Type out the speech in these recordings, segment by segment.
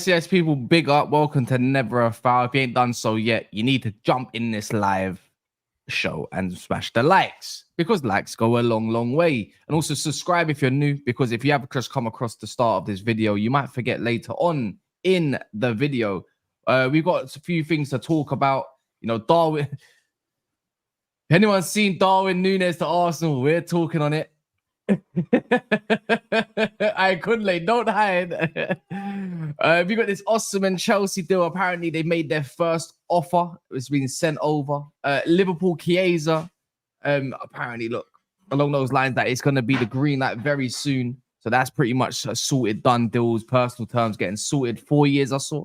Yes, people, big up. Welcome to Never a Foul. If you ain't done so yet, you need to jump in this live show and smash the likes, because likes go a long way. And also subscribe if you're new, because if you have just come across the start of this video, you might forget later on in the video. We've got a few things to talk about. You know, Darwin. Anyone seen Darwin Nunes to Arsenal? We're talking on it. I couldn't, don't hide. We got this Osimhen Chelsea deal. Apparently, they made their first offer. It's been sent over. Liverpool Chiesa. Apparently, look, along those lines, that it's going to be the green light very soon. So that's pretty much a sorted, done deals. Personal terms getting sorted. 4 years, I saw.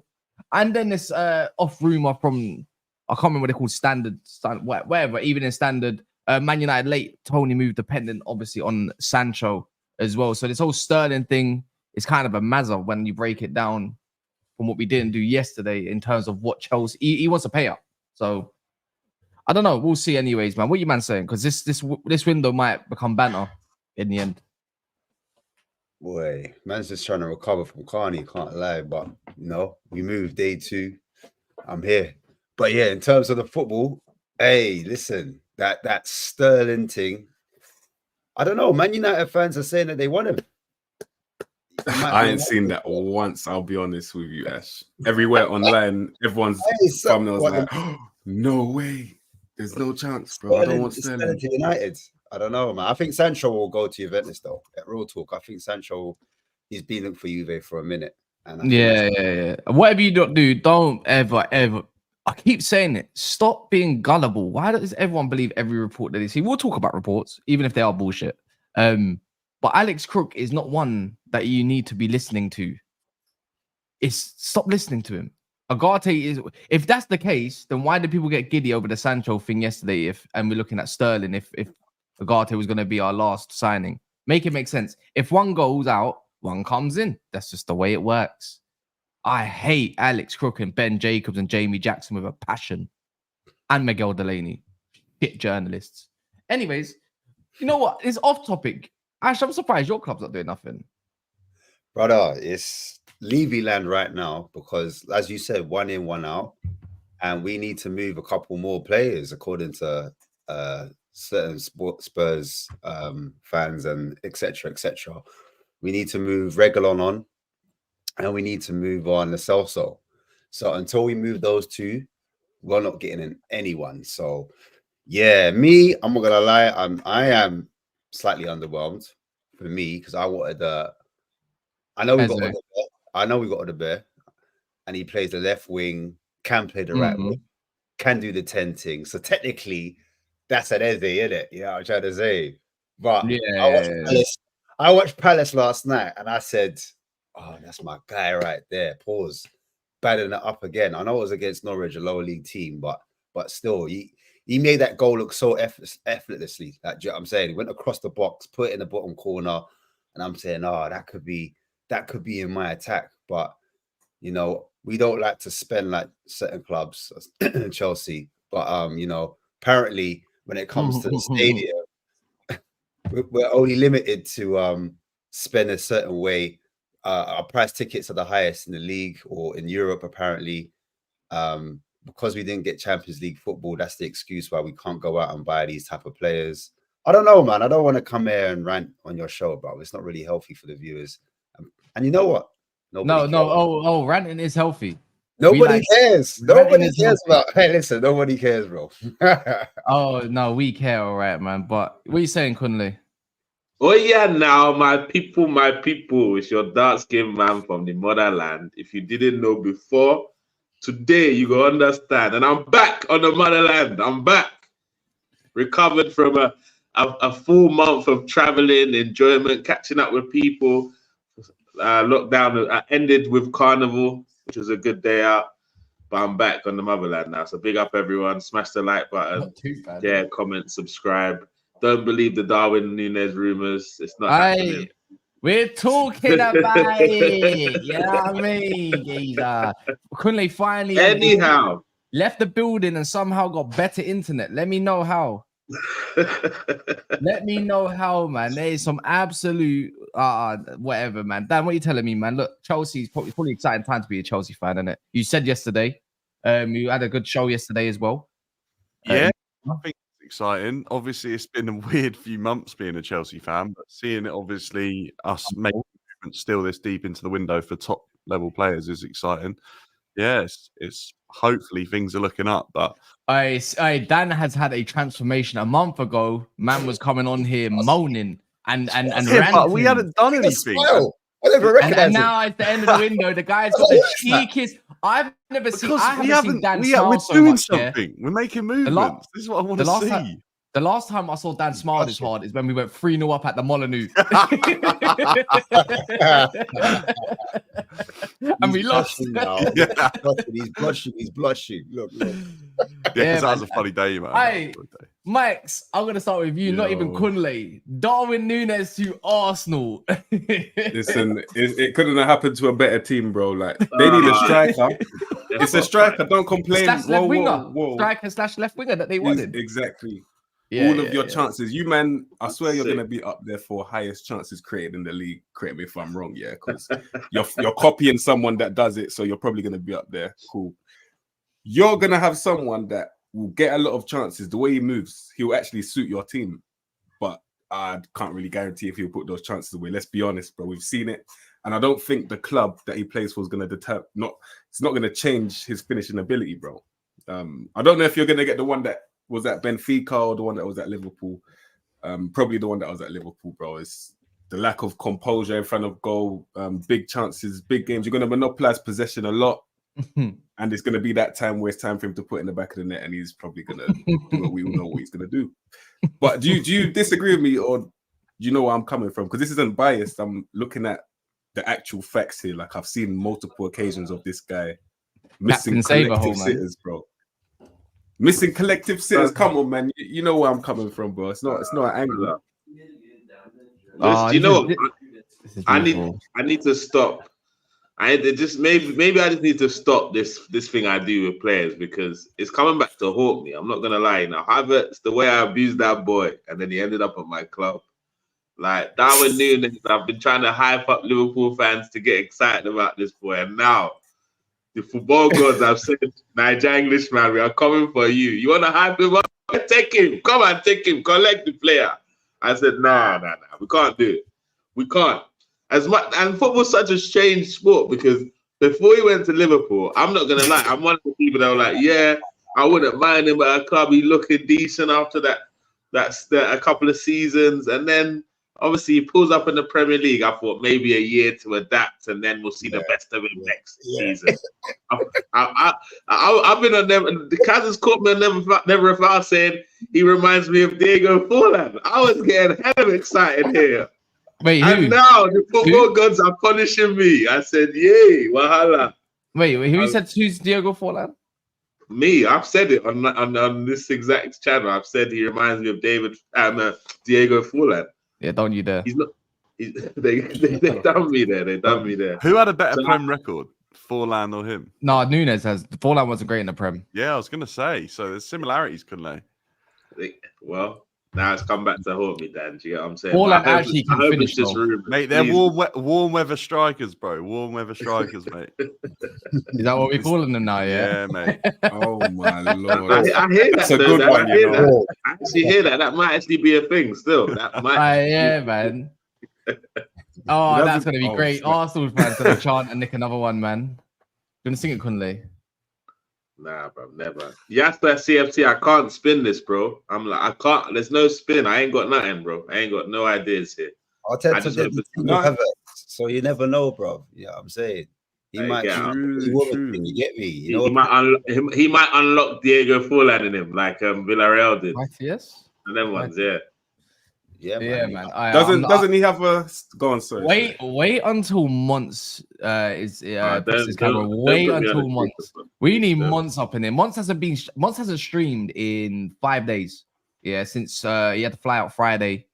And then this off rumor from, I can't remember what they're called, standard, whatever, even in standard. Man United late, Toney moved dependent, obviously, on Sancho as well. So this whole Sterling thing is kind of a mazza when you break it down from what we didn't do yesterday in terms of what Chelsea... He wants to pay up. So, I don't know. We'll see anyways, man. What are you, man, saying? Because this window might become banter in the end. Boy, man's just trying to recover from Carney, can't lie. But, you know, we moved day 2. I'm here. But, yeah, in terms of the football, hey, listen... That Sterling thing, I don't know. Man United fans are saying that they want him. I ain't seen that once, I'll be honest with you, Ash. Everywhere online, everyone's thumbnails like, oh, no way. There's no chance, bro. I don't want Sterling to United. I don't know, man. I think Sancho will go to Juventus, though. At real talk, I think Sancho, he's been looking for Juve for a minute. And yeah. Whatever you don't do, don't ever... I keep saying it. Stop being gullible. Why does everyone believe every report that they see? We'll talk about reports, even if they are bullshit. But Alex Crook is not one that you need to be listening to. Stop listening to him. Agate is. If that's the case, then why did people get giddy over the Sancho thing yesterday? And we're looking at Sterling, if Agate was going to be our last signing, make it make sense. If one goes out, one comes in. That's just the way it works. I hate Alex Crook and Ben Jacobs and Jamie Jackson with a passion. And Miguel Delaney. Shit journalists. Anyways, you know what? It's off topic. Ash, I'm surprised your club's not doing nothing. Brother, it's Levy land right now because, as you said, 1 in, 1 out. And we need to move a couple more players according to certain Spurs fans and etc. We need to move Reguilon on. And we need to move on the Celso. So until we move those two, we're not getting in anyone. So yeah, I'm not gonna lie, I am slightly underwhelmed for me because I wanted I know we got the bear, and he plays the left wing, can play the right wing, can do the 10 thing. So technically, that's an Eze, isn't it? Yeah, I'm trying to say. But yeah, I watched Palace last night, and I said, oh, that's my guy right there. Pause. Batting it up again. I know it was against Norwich, a lower league team, but still, he made that goal look so effortlessly. Like, you know what I'm saying? He went across the box, put it in the bottom corner, and I'm saying, oh, that could be in my attack. But you know, we don't like to spend like certain clubs, Chelsea. But you know, apparently when it comes to the stadium, we're only limited to spend a certain way. Our price tickets are the highest in the league or in Europe, apparently. Because we didn't get Champions League football, that's the excuse why we can't go out and buy these type of players. I don't know, man. I don't want to come here and rant on your show, bro. It's not really healthy for the viewers. And you know what? No. Ranting is healthy. Nobody cares. Nobody cares about. Hey, listen, nobody cares, bro. Oh no, we care, all right, man. But what are you saying, Kunle? Oh yeah, now my people, it's your dark skinned man from the motherland. If you didn't know before, today you go understand. And I'm back on the motherland. I'm back, recovered from a full month of traveling, enjoyment, catching up with people. Lockdown ended with Carnival, which was a good day out. but I'm back on the motherland now. So big up everyone. Smash the like button. Not too bad. Share, comment, subscribe. Don't believe the Darwin Nunes rumors. It's not happening. We're talking about it. You know what I mean? Geezer. Kunle finally Anyhow. left the building and somehow got better internet. Let me know how. Let me know how, man. There is some absolute whatever, man. Dan, what are you telling me, man? Look, Chelsea's probably exciting time to be a Chelsea fan, isn't it? You said yesterday, you had a good show yesterday as well. Yeah, I think it's exciting. Obviously, it's been a weird few months being a Chelsea fan, but seeing it, obviously, us making movements still this deep into the window for top level players is exciting. Yes, it's hopefully things are looking up, but Dan has had a transformation. A month ago, man was coming on here moaning and ranting. But we hadn't done anything. I never recognized and now at the end of the window, the guy's got the cheekiest. I've never seen. I haven't seen Dan smile we're so doing much. something. We're making movements. This is what I want to see. The last time I saw Dan smile this hard is when we went 3-0 up at the Molyneux. And we lost. Now. He's blushing. Look. Yeah, that was a funny day, man. Hey, Max, I'm going to start with you, not even Kunle. Darwin Nunes to Arsenal. Listen, it couldn't have happened to a better team, bro. Like, they need a striker. It's a striker. Don't complain. Striker / left winger that they wanted. Exactly. Yeah, all of your chances. You, man, I swear you're going to be up there for highest chances created in the league. Correct me if I'm wrong, yeah, because you're copying someone that does it, so you're probably going to be up there. Cool. You're going to have someone that will get a lot of chances. The way he moves, he'll actually suit your team. But I can't really guarantee if he'll put those chances away. Let's be honest, bro. We've seen it. And I don't think the club that he plays for is going to it's not going to change his finishing ability, bro. I don't know if you're going to get the one that was at Benfica or the one that was at Liverpool. Probably the one that was at Liverpool, bro. It's the lack of composure in front of goal, big chances, big games. You're going to monopolize possession a lot. And it's going to be that time where it's time for him to put in the back of the net, and he's probably going to do what we all know what he's going to do. But do you disagree with me, or do you know where I'm coming from? Because this isn't biased. I'm looking at the actual facts here. Like, I've seen multiple occasions of this guy missing collective sitters, bro. Missing collective sitters. Come on, man. You know where I'm coming from, bro. It's not an angle. You know what? I need to stop. Maybe I just need to stop this thing I do with players, because it's coming back to haunt me. I'm not gonna lie. Now, Havertz, the way I abused that boy, and then he ended up at my club. Like Darwin Nunes, I've been trying to hype up Liverpool fans to get excited about this boy, and now the football gods have said, Niger Englishman, we are coming for you. You want to hype him up? Take him. Come and take him. Collect the player. I said, nah. We can't do it. We can't. And football's such a strange sport, because before he went to Liverpool, I'm not going to lie, I'm one of the people that were like, yeah, I wouldn't mind him at a club. He looking decent after that's a couple of seasons. And then obviously he pulls up in the Premier League. I thought maybe a year to adapt, and then we'll see the best of him next season. I've been on them. The Kaz's caught me on Never Foul saying he reminds me of Diego Forlan. I was getting hella excited here. Wait, who? And now the football gods are punishing me. I said, yay, wahala. Wait, who said who's Diego Forlan? Me. I've said it on this exact channel. I've said he reminds me of Diego Forlan. Yeah, don't you dare. He's not. They done me there. They done me there. Who had a better Prem record, Forlan or him? No, Nunes has. Forlan wasn't great in the Prem. Yeah, I was going to say. So there's similarities, couldn't they? Well, now it's come back to haunt me, Dan. Do you get what I'm saying? Forlan actually can finish, mate. They're warm weather strikers, bro. Warm weather strikers, mate. Is that what we're calling them now? Yeah, mate. Oh my lord! I hear that. That's a good one. I actually hear that. That might actually be a thing. Still, that might. Yeah, man. Oh, that's gonna be great. Arsenal fans gonna chant and nick another one, man. Gonna sing it, Kunle. Nah, bro, never. Yes, that CFT. I can't spin this, bro. I'm like, I can't. There's no spin. I ain't got nothing, bro. I ain't got no ideas here. I'll tell you, so you never know, bro. Yeah, I'm saying he might. You get me? You know, he might unlock Diego Forlan in him, like Villarreal did. Yes. And them ones, yeah. Yeah, Yeah, man. man. Doesn't he have a go on, sir? Wait until Months presses camera. Don't Wait put me on until the Months. speakerphone. We need Don't. Months up in there. Months hasn't streamed in 5 days. Yeah, since he had to fly out Friday.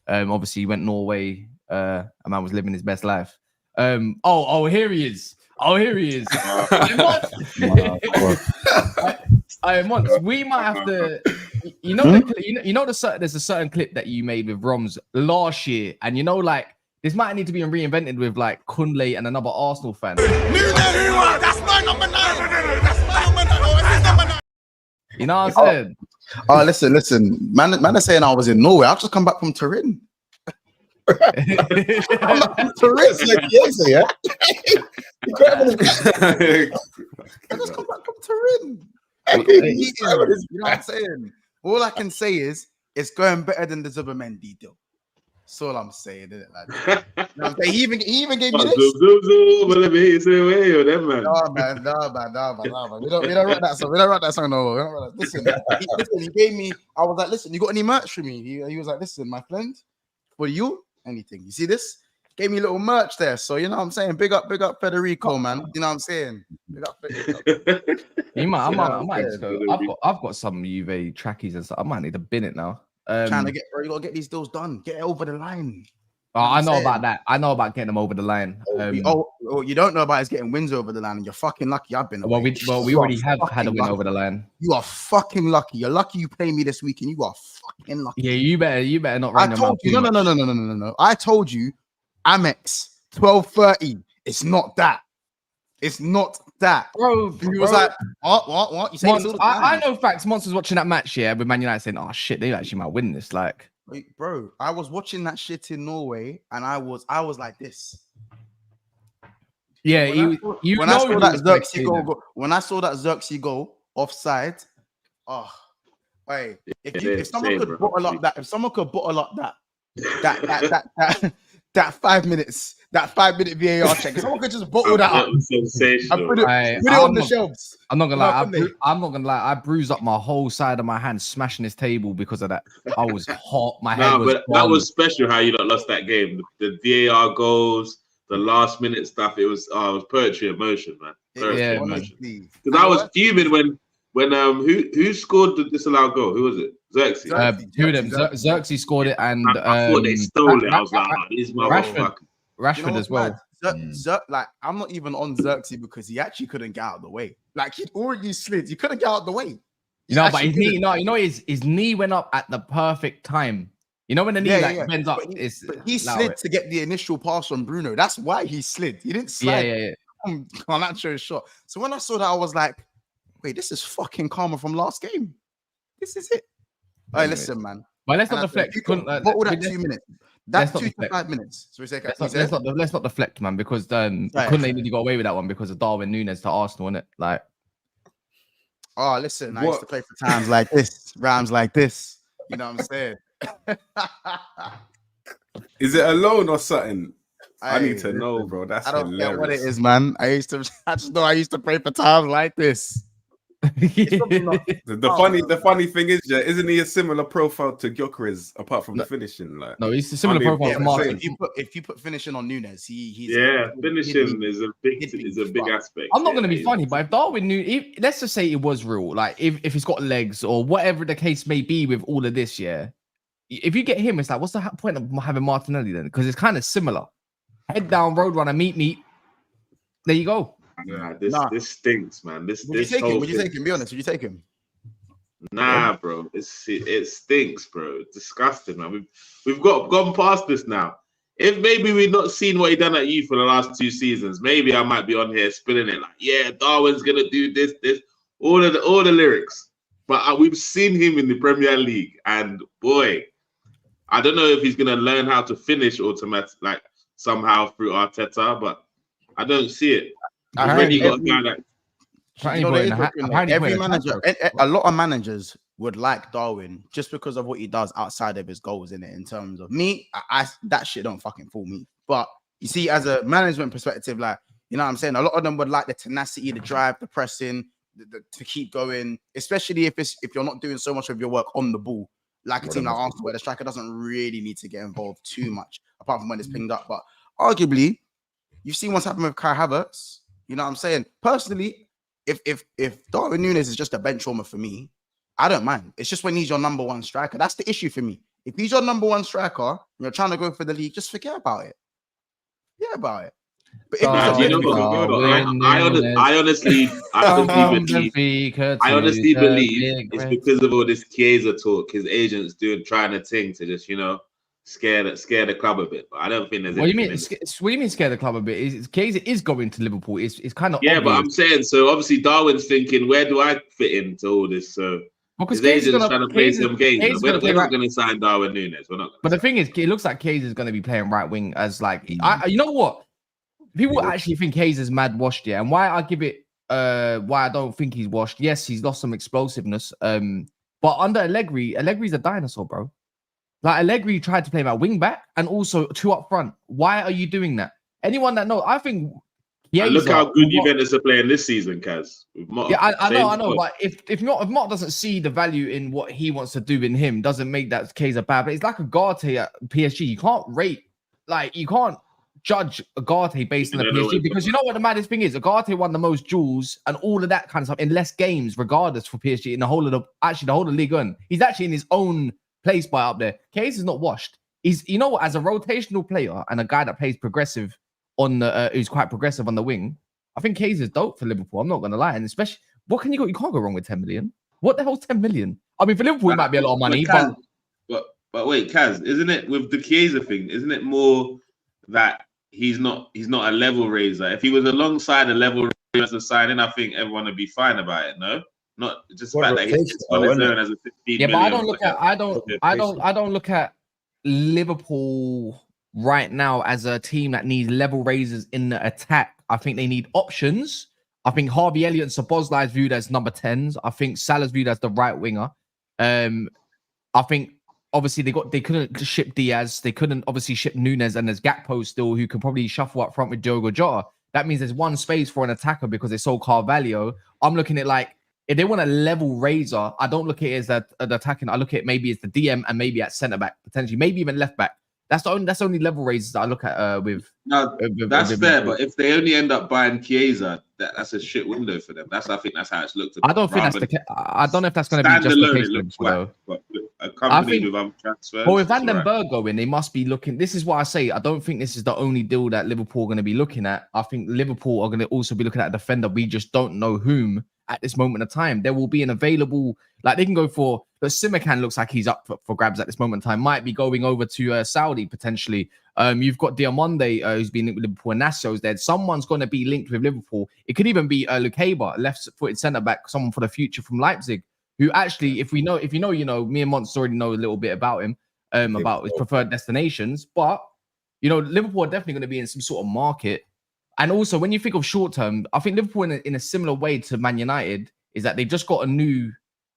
Obviously he went Norway. A man was living his best life. Here he is. Months. We might have to. There's a certain clip that you made with Roms last year, and this might need to be reinvented with like Kunle and another Arsenal fan. That's my number 9. That's my number 9. Oh, it's his number 9. You know what I'm saying? Oh, listen. Man is saying I was in Norway. I've just come back from Turin. Turin, like Chiesa, yeah. I just come back from Turin. You know what I'm saying? All I can say is it's going better than the Zubermendi deal. That's all I'm saying, isn't it? Like, you know what I'm saying? He even gave me this. No, man. We don't write that song. We don't write that song no more. Listen, he gave me. I was like, listen, you got any merch for me? He was like, listen, my friend, for you, anything. You see this? Gave me a little merch there. So you know what I'm saying? Big up Federico, man. You know what I'm saying? Big up Federico. I might just go. I've got some Juve trackies and stuff. I might need to bin it now. Trying to you gotta get these deals done. Get it over the line. I know about that. I know about getting them over the line. You don't know about is getting wins over the line, and you're fucking lucky. I've been. We already have had a win over the line. You are fucking lucky. You're lucky you play me this week, and you are fucking lucky. Yeah, you better not. Run I told you. No. I told you, Amex 12:30. It's not that. It's not that, bro. He was like, what? You say I know facts. Monsters watching that match, yeah, with Man United saying, "Oh shit, they actually might win this." Like, wait, bro, I was watching that shit in Norway, and I was like this. Yeah, when I saw that Xerxes goal offside, if someone could bottle up that 5 minutes, that 5 minute VAR check, if someone could just bottle that up and put it on the shelves. I'm not gonna lie. I bruised up my whole side of my hand, smashing this table because of that. I was hot. My head was. But that was special. How you lost that game. The VAR goals, the last minute stuff. It was poetry in motion, man. Because I was fuming when who scored the disallowed goal? Who was it? Xerxes. Two of them. Xerxes scored it, and I thought they stole it. I was like, these motherfuckers. Rashford as well. Like, I'm not even on Xerxes because he actually couldn't get out of the way. Like, he'd already slid. He couldn't get out of the way. But his knee, his knee went up at the perfect time. You know when the knee bends up. But he slid to get the initial pass from Bruno. That's why he slid. He didn't slide. Yeah. On that shot. So when I saw that, I was like, wait, this is fucking karma from last game. This is it. Hey, listen, man. But let's not deflect. What would that 2 minutes? That's 2 to 5 minutes. So we say, let's not deflect, man, because couldn't they got away with that one because of Darwin Nunes to Arsenal, innit? Like, listen, I used to play for times like this, rhymes like this. You know what I'm saying? Is it a loan or something? I need to know, bro. I don't know what it is, man. I just know I used to pray for times like this. The funny thing is, isn't he a similar profile to Gyökeres apart from the finishing? Like, no, he's a similar profile to Martin. If you put finishing on Nunes, finishing is a big aspect. I'm not going to be funny, but if Darwin Nunes, let's just say it was real, like if he's got legs or whatever the case may be with all of this, if you get him, it's like, what's the point of having Martinelli then? Because it's kind of similar. Head down, road runner, meet. There you go. This stinks, man. Would you take him? Be honest. Would you take him? Nah, bro. It stinks, bro. It's disgusting, man. We've gone past this now. If maybe we've not seen what he done at you for the last 2 seasons, maybe I might be on here spinning it like, yeah, Darwin's gonna do this, all the lyrics. But we've seen him in the Premier League, and boy, I don't know if he's gonna learn how to finish somehow through Arteta, but I don't see it. Already got a guy every manager, a lot of managers would like Darwin just because of what he does outside of his goals in it. In terms of me, that shit don't fucking fool me. But you see, as a management perspective, like, you know what I'm saying, a lot of them would like the tenacity, the drive, the pressing, to keep going, especially if you're not doing so much of your work on the ball. like a team like Arsenal, where the striker doesn't really need to get involved too much, apart from when it's pinged up. But arguably, you've seen what's happened with Kai Havertz. You know what I'm saying? Personally, if Darwin Nunes is just a bench warmer for me, I don't mind. It's just when he's your number one striker. That's the issue for me. If he's your number one striker and you're trying to go for the league, just forget about it. Forget about it. But if I honestly believe it's because of all this Chiesa talk. His agents trying to ting to just scare the club a bit. But I don't think there's. What do you mean? What do you mean scare the club a bit? Chiesa is going to Liverpool. It's kind of obvious. But I'm saying so. Obviously, Darwin's thinking, where do I fit into all this? So his agent's trying to play some games. We're not going to sign Darwin Nunes. We're not. But the thing is, it looks like Chiesa is going to be playing right wing as like. You know what? People actually think Chiesa's mad washed, yeah. And why I give it, why I don't think he's washed. Yes, he's lost some explosiveness. But under Allegri's a dinosaur, bro. Like Allegri tried to play him at wing back and also 2 up front. Why are you doing that? Anyone that knows, I think. Chiesa, look how good Juventus are playing this season, Kaz. Yeah, I know. But if Mark doesn't see the value in what he wants to do in him, doesn't make that Chiesa bad. But it's like a Ugarte at PSG. You can't rate, like you can't judge Ugarte based on the PSG because you know what the maddest thing is? Ugarte won the most duels and all of that kind of stuff in less games, regardless for PSG in the whole of the whole of Ligue 1. He's actually in his own place by up there. Chiesa is not washed. He's as a rotational player and a guy that plays progressive on the who's quite progressive on the wing. I think Chiesa is dope for Liverpool. I'm not gonna lie, and especially what can you go? You can't go wrong with 10 million. What the hell's 10 million? I mean, for Liverpool, it might be a lot of money, but wait, Kaz, isn't it with the Chiesa thing? Isn't it more that he's not a level raiser? If he was alongside a level raiser signing, I think everyone would be fine about it. No, not just the fact that he's on his own as a 15 million. But I don't look at Liverpool right now as a team that needs level raisers in the attack. I think they need options. I think Harvey Elliott and Szoboszlai is viewed as number 10s. I think Salah's viewed as the right winger. I think obviously they couldn't ship Diaz. They couldn't obviously ship Nunes, and there's Gakpo still who can probably shuffle up front with Diogo Jota. That means there's one space for an attacker because they sold Carvalho. I'm looking at like if they want a level raiser, I don't look at it as an attacking. I look at it maybe as the DM and maybe at centre back potentially, maybe even left back. That's the only level raisers that I look at with. No, that's fair. But if they only end up buying Chiesa, that's a shit window for them. I think that's how it's looked. I don't think that's I don't know if that's going to be just the case. It looks whack, but accompanied with other transfers. Well, with Van den Berg going, they must be looking. This is what I say. I don't think this is the only deal that Liverpool are going to be looking at. I think Liverpool are going to also be looking at a defender. We just don't know whom at this moment of time. There will be an available, like they can go for. But Simakan looks like he's up for grabs at this moment in time. Might be going over to Saudi potentially. You've got Diamonde who's been linked with Liverpool, and Nassio's there. Someone's going to be linked with Liverpool. It could even be Lukeba, left-footed centre back, someone for the future from Leipzig. Who actually, if you know, me and Mons already know a little bit about him, about his preferred destinations. But Liverpool are definitely going to be in some sort of market. And also, when you think of short term, I think Liverpool in a similar way to Man United is that they've just got a new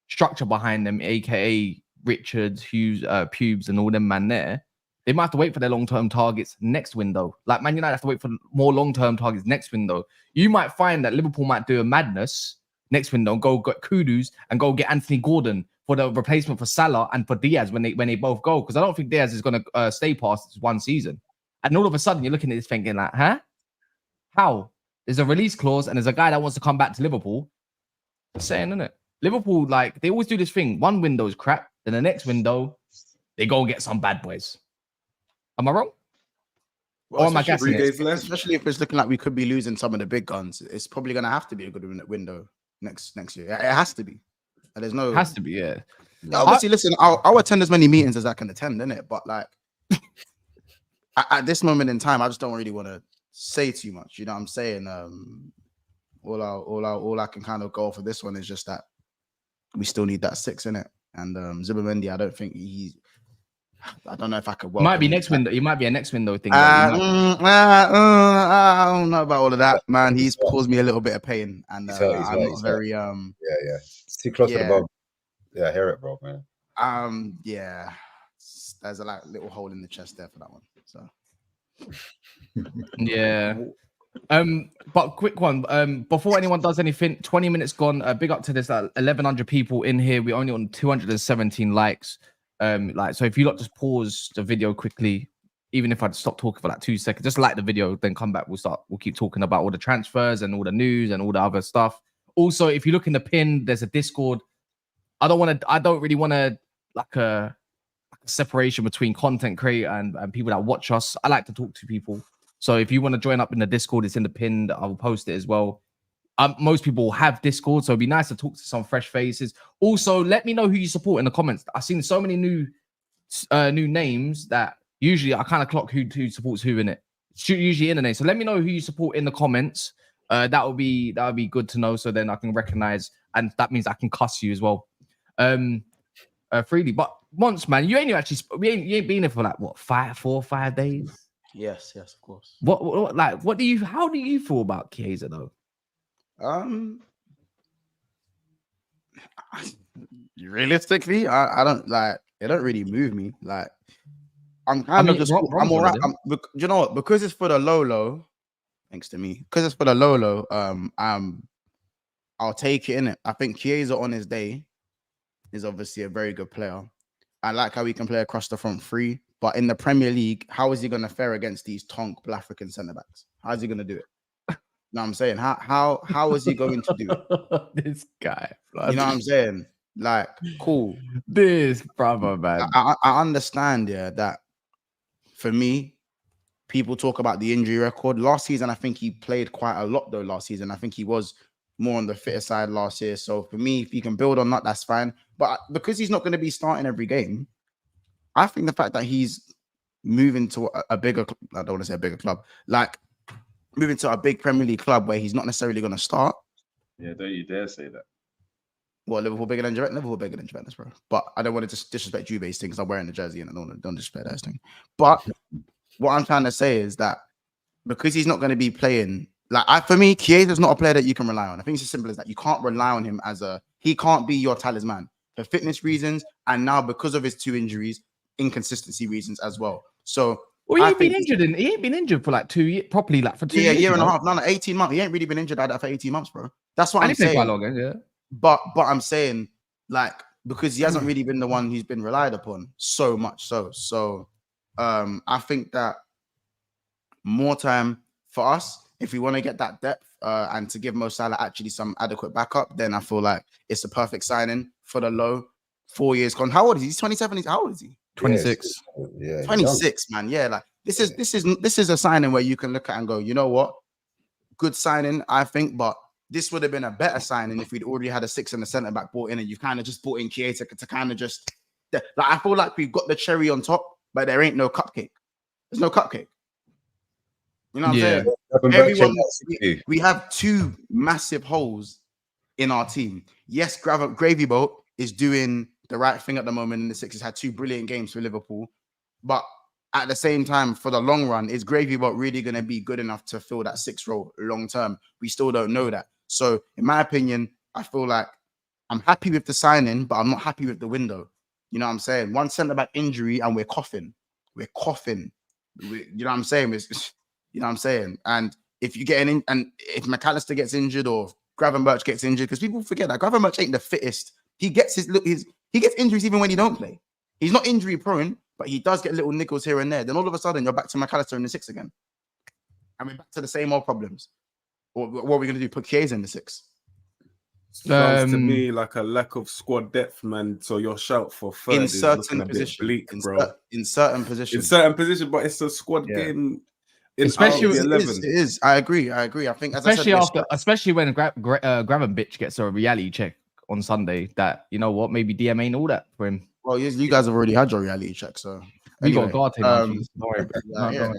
structure behind them, aka Richards, Hughes, Pubes, and all them man there. They might have to wait for their long-term targets next window. Like Man United have to wait for more long-term targets next window. You might find that Liverpool might do a madness next window and go get Kudus and go get Anthony Gordon for the replacement for Salah and for Diaz when they both go. Because I don't think Diaz is going to stay past this one season. And all of a sudden, you're looking at this thinking like, huh? How? There's a release clause and there's a guy that wants to come back to Liverpool. Just saying, isn't it? Liverpool, like, they always do this thing. One window is crap. Then the next window, they go and get some bad boys. Am I wrong? Well, or am I guessing? Especially if it's looking like we could be losing some of the big guns. It's probably going to have to be a good window next year. It has to be. There's no... It has to be, yeah. Obviously, listen, I'll attend as many meetings as I can attend, innit? But, like, at this moment in time, I just don't really want to say too much. You know what I'm saying? All I can kind of go for this one is just that we still need that 6 in it, and Zubimendi, I don't think I don't know if I could. Might be next window. It might be a next window thing. I don't know about all of that, man. He's caused me a little bit of pain, and I'm not very Yeah. It's too close to the ball. Yeah, I hear it, bro, man. Yeah. There's a little hole in the chest there for that one. So. Yeah. But quick one. Before anyone does anything, 20 minutes gone. Big up to this 1,100 people in here. We're only on 217 likes. Like, so if you lot just pause the video quickly, even if I stop talking for like 2 seconds, just like the video, then come back. We'll keep talking about all the transfers and all the news and all the other stuff. Also, if you look in the pin, there's a Discord. I don't really want to like a separation between content creator and people that watch us. I like to talk to people. So if you want to join up in the Discord, it's in the pin. I will post it as well. Most people have Discord, so it'd be nice to talk to some fresh faces. Also, let me know who you support in the comments. I've seen so many new names that usually I kind of clock who supports who in it. It's usually in the name. So let me know who you support in the comments. That would be good to know. So then I can recognize, and that means I can cuss you as well, freely. But once, man, you ain't been here for like what 4 or 5 days. Yes, of course. How do you feel about Chiesa though? Realistically, I don't like. It don't really move me. Like, I'm kind of just. I'm alright. You know what? Because it's for the low. Thanks to me. Because it's for the low. I'll take it in it. I think Chiesa on his day is obviously a very good player. I like how he can play across the front three. But in the Premier League, how is he going to fare against these Tonk African centre backs? How is he going to do it? You know what I'm saying? How is he going to do it? This guy. You know what I'm saying? Like, cool. This brother, man. I understand, yeah, that for me, people talk about the injury record. Last season, I think he played quite a lot, though, last season. I think he was more on the fitter side last year. So for me, if you can build on that, that's fine. But because he's not going to be starting every game, I think the fact that he's moving to a bigger, I don't want to say a bigger club, like moving to a big Premier League club where he's not necessarily going to start. Yeah, don't you dare say that. Well, Liverpool bigger than Juventus? Liverpool bigger than Juventus, bro. But I don't want to disrespect Juve's thing because I'm wearing the jersey and I don't disrespect that thing. But what I'm trying to say is that because he's not going to be playing, like for me, Chiesa is not a player that you can rely on. I think it's as simple as that. You can't rely on him he can't be your talisman for fitness reasons. And now because of his 2 injuries, inconsistency reasons as well. So he ain't been injured for like 2 years, properly like for 2 years. Yeah, year and a half. No, 18 months. He ain't really been injured like that for 18 months, bro. That's what I'm saying. Quite long, yeah. But I'm saying, like, because he hasn't really been the one who's been relied upon so much. So I think that more time for us, if we want to get that depth and to give Mo Salah actually some adequate backup, then I feel like it's a perfect signing for the low. 4 years con. How old is he? He's 27. How old is he? 26. Yeah, 26, man. Yeah, like this is a signing where you can look at and go, you know what? Good signing, I think, but this would have been a better signing if we'd already had a 6 and a centre back bought in, and you kind of just bought in Chiesa to kind of just like, I feel like we've got the cherry on top, but there ain't no cupcake. There's no cupcake. You know what I'm saying? We have 2 massive holes in our team. Yes, Gravy Boat is doing the right thing at the moment in the 6. He's had 2 brilliant games for Liverpool, but at the same time, for the long run, is Gravy Boat really going to be good enough to fill that 6 role long term? We still don't know that. So, in my opinion, I feel like I'm happy with the signing, but I'm not happy with the window. You know what I'm saying? 1 centre back injury and we're coughing. You know what I'm saying? You know what I'm saying? And if you get and if McAllister gets injured or Gravenberch gets injured, because people forget that Gravenberch ain't the fittest. He gets he gets injuries even when he don't play. He's not injury prone, but he does get little niggles here and there. Then all of a sudden, you're back to McAllister in the 6 again. And we're back to the same old problems. What are we going to do? Put Chiesa in the 6? Sounds to me like a lack of squad depth, man. So your shout for third in is certain positions, bleak, bro. In certain positions. In certain positions, but it's a squad game. Especially it is. I agree. I think, as especially when Gravenberch gets a reality check on Sunday, that you know what, maybe DM ain't all that for him. Well, you guys have already had your reality check, so we got guard him. Don't worry,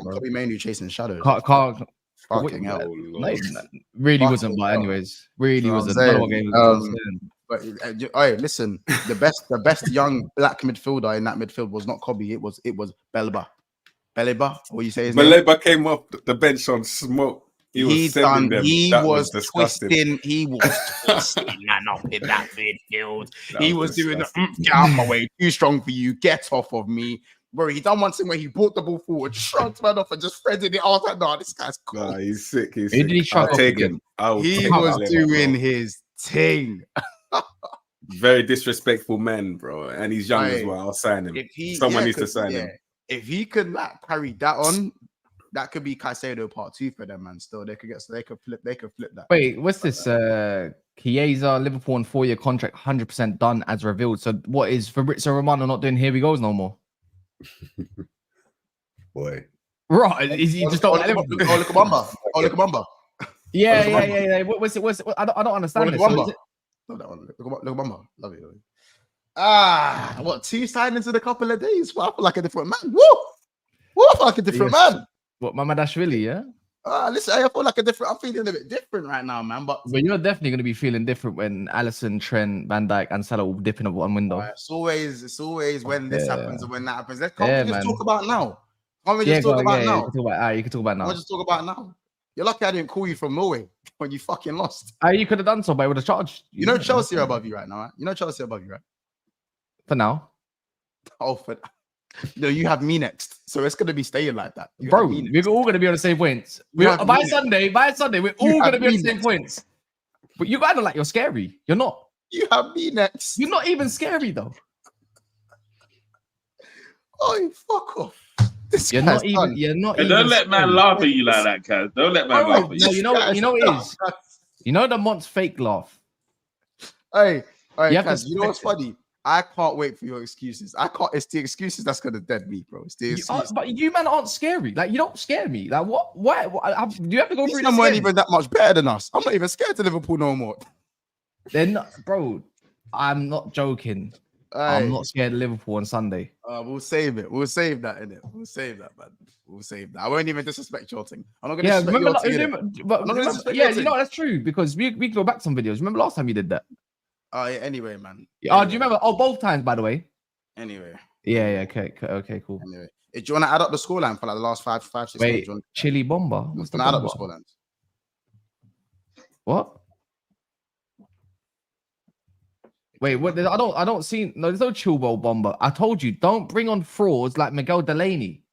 probably mainly chasing shadows. Fucking hell. Really wasn't, but anyways, really wasn't. But hey, listen, the best young black midfielder in that midfield was not Kobe. It was Belba. What you say? Beleba came off the bench on smoke. He was twisting. He was twisting man up in that midfield. He was doing the get out of my way, too strong for you. Get off of me. Bro, he done one thing where he brought the ball forward, shrugged man off and just threaded it. I was like, no, this guy's cool. Nah, he's sick. Did he shrug off again? He was doing his thing. Very disrespectful man, bro. And he's young as well. I'll sign him. Someone needs to sign him. If he could like carry that on, that could be Caicedo part 2 for them, man. Still, they could flip that. Wait, what's this? Chiesa, Liverpool on 4-year contract, 100% done as revealed. So what is Fabrizio Romano not doing? Here we goes no more. Boy. Right? Is he just don't? Look at Bamba. Yeah. What's it? I don't understand this. Love that one. Look at Bamba. Love it. What 2 signings in a couple of days? Well, I feel like a different man. Woo! I feel like a different man. What, Mamadashvili, yeah? Listen, I feel like I'm feeling a bit different right now, man. But you're definitely going to be feeling different when Alisson, Trent, Van Dijk, and Salah will dip in at one window. It's always when this happens and when that happens. Can't we just talk about now? Can't we just talk about now? You can talk about now. Let's just talk about now. You're lucky I didn't call you from Norway when you fucking lost. You could have done so, but I would have charged. You know Chelsea are above you right now, right? You know Chelsea are above you, right? For now. Oh, no, you have me next, so it's gonna be staying like that, bro. We're all gonna be on the same points. By Sunday, we're all gonna be on the same points. But you gotta like you're scary. You're not. You have me next. You're not even scary though. Oh, fuck off. You're not even. Don't let man laugh at you like that, Kaz. Don't let man laugh at you. No, you know it is. You know the Mont's fake laugh. Hey, Kaz, you know what's funny? I can't wait for your excuses. It's the excuses that's gonna dead me, bro. It's the excuses. But you man aren't scary. Like you don't scare me. Like what? Why? Do you have to go through? Them weren't even that much better than us. I'm not even scared of Liverpool no more. They're not, bro. I'm not joking. I'm not scared of Liverpool on Sunday. We'll save it. We'll save that, innit? We'll save that, man. We'll save that. I won't even disrespect your thing. I'm not gonna disrespect your team. You know that's true because we can go back some videos. Remember last time you did that? Oh, yeah, anyway, man. Oh, do you remember? Oh, both times, by the way. Anyway. Yeah, okay, cool. Anyway, do you want to add up the scoreline for like the last 5, 6 Wait, Chili Bomber? What's the add up the scorelines? What? Wait, what? I don't see. No, there's no Chilwell Bomber. I told you, don't bring on frauds like Miguel Delaney.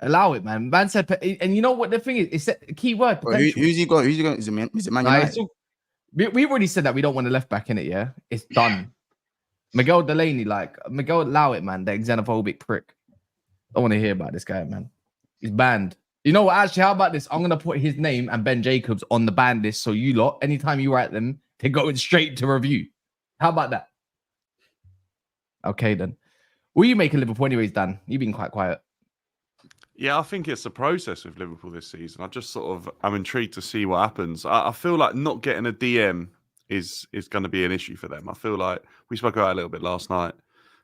Allow it, man. Man said, and you know what the thing is? It's a key word. Who's he got? Who's he got? Is it Man United? We've already said that we don't want a left back in it, yeah? It's done. Miguel Delaney, Miguel, allow it, man. That xenophobic prick. I don't want to hear about this guy, man. He's banned. You know what? Actually, how about this? I'm going to put his name and Ben Jacobs on the ban list. So you lot, anytime you write them, they're going straight to review. How about that? Okay, then. What are you making Liverpool anyways, Dan? You've been quite quiet. Yeah, I think it's a process with Liverpool this season. I'm intrigued to see what happens. I feel like not getting a DM is going to be an issue for them. I feel like we spoke about it a little bit last night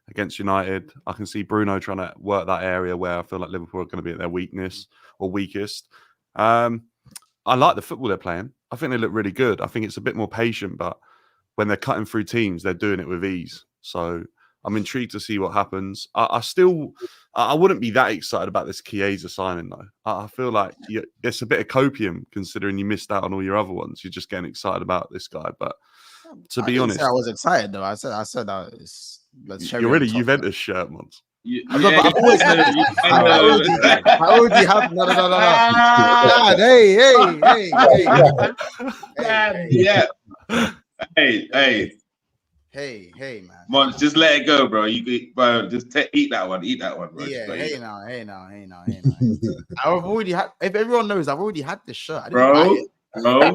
against United. I can see Bruno trying to work that area where I feel like Liverpool are going to be at their weakness or weakest. I like the football they're playing. I think they look really good. I think it's a bit more patient, but when they're cutting through teams, they're doing it with ease. So I'm intrigued to see what happens. I wouldn't be that excited about this Chiesa signing, though. I feel like it's a bit of copium considering you missed out on all your other ones. You're just getting excited about this guy. But to be honest, I was excited, though. I said you're really Juventus shirt, Mons. I already have. No. God, hey. Hey, man. Mons, just let it go, bro. Bro, just eat that one. Eat that one, bro. Yeah, hey now. I've already had. If everyone knows, I've already had this shirt. Bro,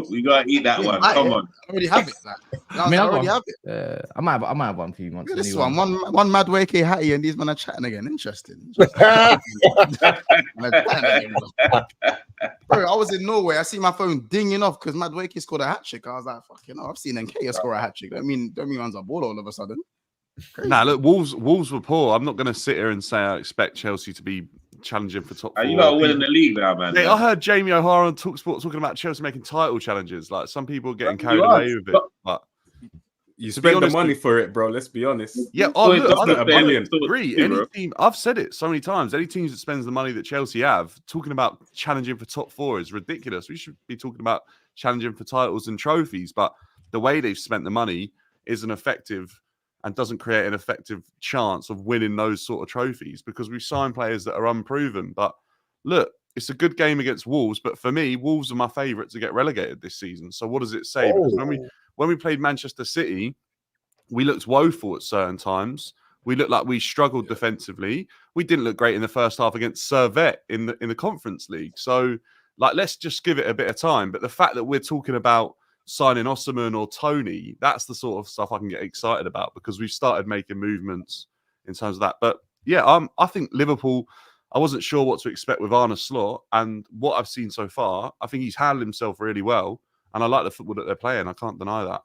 we gotta eat that one. Come on. I already have it. I already have it. I might have one for you, Mons. This one mad Wake Hattie, and these men are chatting again. Interesting. Bro, I was in Norway. I see my phone dinging off because Mad Wake scored a hat trick. I was like, fucking hell, I've seen NK score a hat trick. Don't mean runs a ball all of a sudden. Crazy. Nah, look, Wolves were poor. I'm not going to sit here and say I expect Chelsea to be challenging for top 4. You got to win in the league now, man. I heard Jamie O'Hara on TalkSport talking about Chelsea making title challenges. Like some people are getting carried away with it. But you spend the money for it, bro. Let's be honest. Yeah, I agree. Any team, I've said it so many times. Any team that spends the money that Chelsea have, talking about challenging for top 4 is ridiculous. We should be talking about challenging for titles and trophies. But the way they've spent the money isn't effective and doesn't create an effective chance of winning those sort of trophies because we've signed players that are unproven. But look, it's a good game against Wolves, but for me, Wolves are my favourite to get relegated this season. So what does it say? Because when we played Manchester City, we looked woeful at certain times. We looked like we struggled defensively. We didn't look great in the first half against Servette in the Conference League. So, like, let's just give it a bit of time. But the fact that we're talking about signing Osimhen or Toney, that's the sort of stuff I can get excited about because we've started making movements in terms of that. But yeah, I think Liverpool, I wasn't sure what to expect with Arne Slot, and what I've seen so far, I think he's handled himself really well, and I like the football that they're playing. I can't deny that.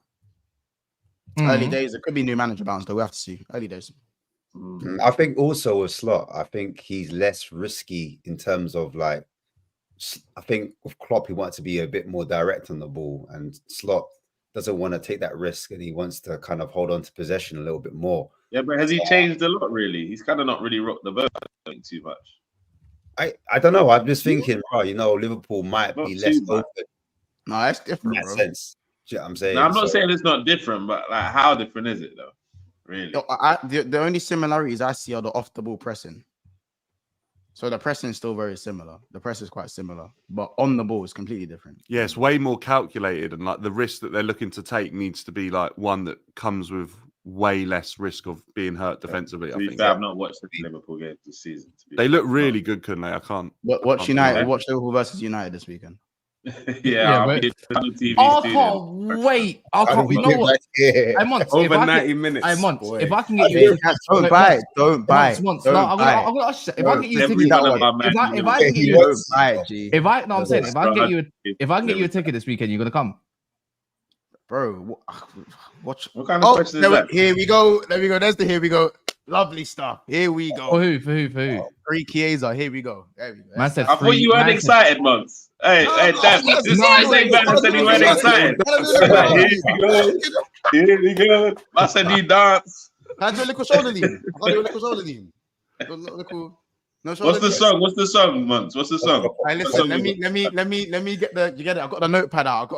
Early days, it could be new manager bounce, though. We have to see. Early days. I think also with Slot, I think he's less risky in terms of like, I think with Klopp, he wants to be a bit more direct on the ball, and Slot doesn't want to take that risk, and he wants to kind of hold on to possession a little bit more. Yeah, but has he changed a lot, really? He's kind of not really rocked the boat, I think, too much. I don't know. I'm just thinking, Liverpool might Not be too less much. open No, that's in different, that bro. sense. Do you know what I'm saying? Now, I'm not saying it's not different, but like, how different is it, though? Really? The only similarities I see are the off the ball pressing. So the pressing is still very similar. The press is quite similar, but on the ball is completely different. Yeah, it's way more calculated, and like the risk that they're looking to take needs to be like one that comes with way less risk of being hurt defensively. I think I've not watched the Liverpool games this season. they look really good, couldn't they? I can't. Watch United. Watch Liverpool versus United this weekend. Yeah, but- on the TV I soon. can't wait. I can't. You know what? I'm on. Over 90 minutes. I'm on. boy. If I can get you, Don't buy it. Don't buy it. Months. Don't No, I'm buy it. gonna ask you. If I can get you a Every ticket, one of our if I man can get you, Don't buy it, G. if I no, I'm saying if I can get you a ticket this weekend, you're gonna come. Bro, watch. What kind of question is that? Here we go. There we go. There's the here we go. Lovely stuff. Here we For go. who? For who? Free Chiesa. Here we go. There we go. Man said I thought free- you weren't man said- excited, Monks. Hey, Dan, this is the same man said you weren't excited. Here we go. I said you dance. Can I do a little shoulder lean? I'll do a little shoulder lean. No shoulder What's the lean. song? What's the song, Monks? What's the song? Hey, listen, let me get the. You get it? I got the notepad out.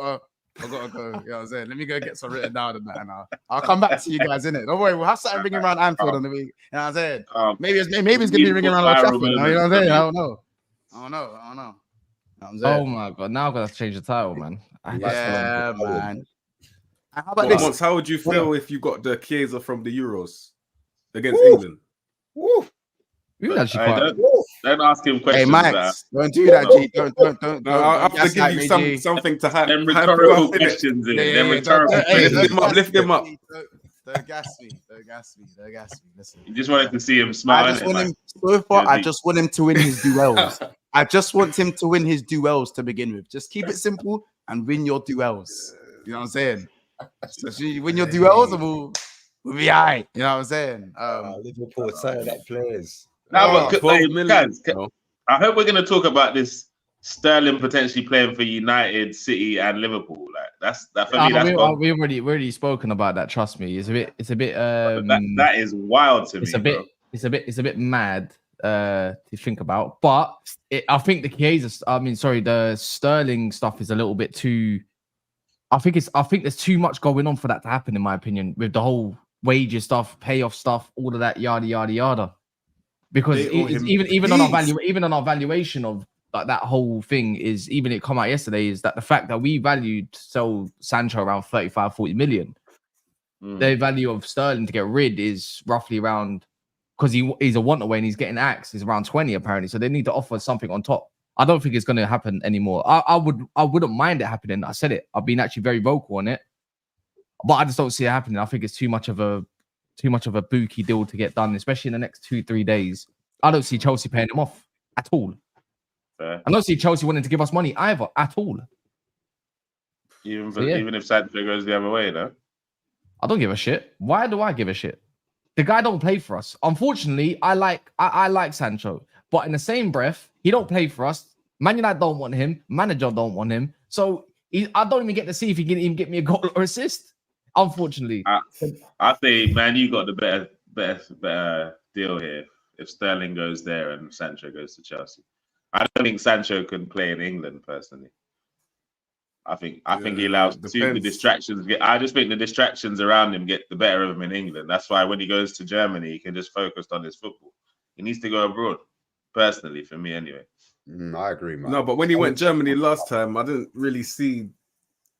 I gotta go. You know what I'm saying? Let me go get some written down and that, and I'll come back to you guys, innit? Don't worry, we'll have something ringing around Anfield on the week. You know what I'm saying? Maybe it's gonna be ringing around Old Trafford. You know what I'm saying? I don't know. You know what I'm saying? Oh my god! Now I'm gonna change the title, man. Yeah, man. And how about Well, this? Mons, how would you feel if you got the Chiesa from the Euros against England? Woo. We would actually Hey, quite. don't ask him Hey, questions. Max, don't do that, G. Don't. No, I have to give gaslight you me, some G. something to have. Them rhetorical questions in. Them rhetorical questions. Lift him up. Don't gas me. Listen. You just wanted to see him smile. I just want him. So far, I just want him to win his duels. I just want him to win his duels to begin with. Just keep it simple and win your duels. You know what I'm saying? So you win your duels, and we'll be all right. You know what I'm saying? Liverpool signing up players. Now, but 12 million. I hope we're going to talk about this Sterling potentially playing for United, City, and Liverpool. Like that for me. That's We already spoken about that. Trust me, it's a bit. that is wild to me. It's a bit mad to think about, but I think the Sterling stuff is a little bit too. I think there's too much going on for that to happen, in my opinion, with the whole wages stuff, payoff stuff, all of that yada yada yada. Because even on our valuation of like that whole thing is, even it come out yesterday, is that the fact that we valued sell Sancho around 35-40 million. The value of Sterling to get rid is roughly around, because he's a want away and he's getting axed, is around 20 apparently. So they need to offer something on top. I don't think it's going to happen anymore. I wouldn't mind it happening. I said it. I've been actually very vocal on it, but I just don't see it happening. I think it's too much of a bookie deal to get done, especially in the next 2-3 days. I don't see Chelsea paying him off at all. I don't see Chelsea wanting to give us money either at all. Even if Sancho goes the other way, though. I don't give a shit. Why do I give a shit? The guy don't play for us. Unfortunately, I like Sancho, but in the same breath, he don't play for us. Man United don't want him. Manager don't want him. So I don't even get to see if he can even get me a goal or assist. Unfortunately, I think you got the better deal here if Sterling goes there and Sancho goes to Chelsea. I don't think Sancho can play in England personally. I think he allows the distractions. I just think the distractions around him get the better of him in England. That's why when he goes to Germany, he can just focus on his football. He needs to go abroad, personally, for me anyway. I agree, man. No, but when he went Germany last time, I didn't really see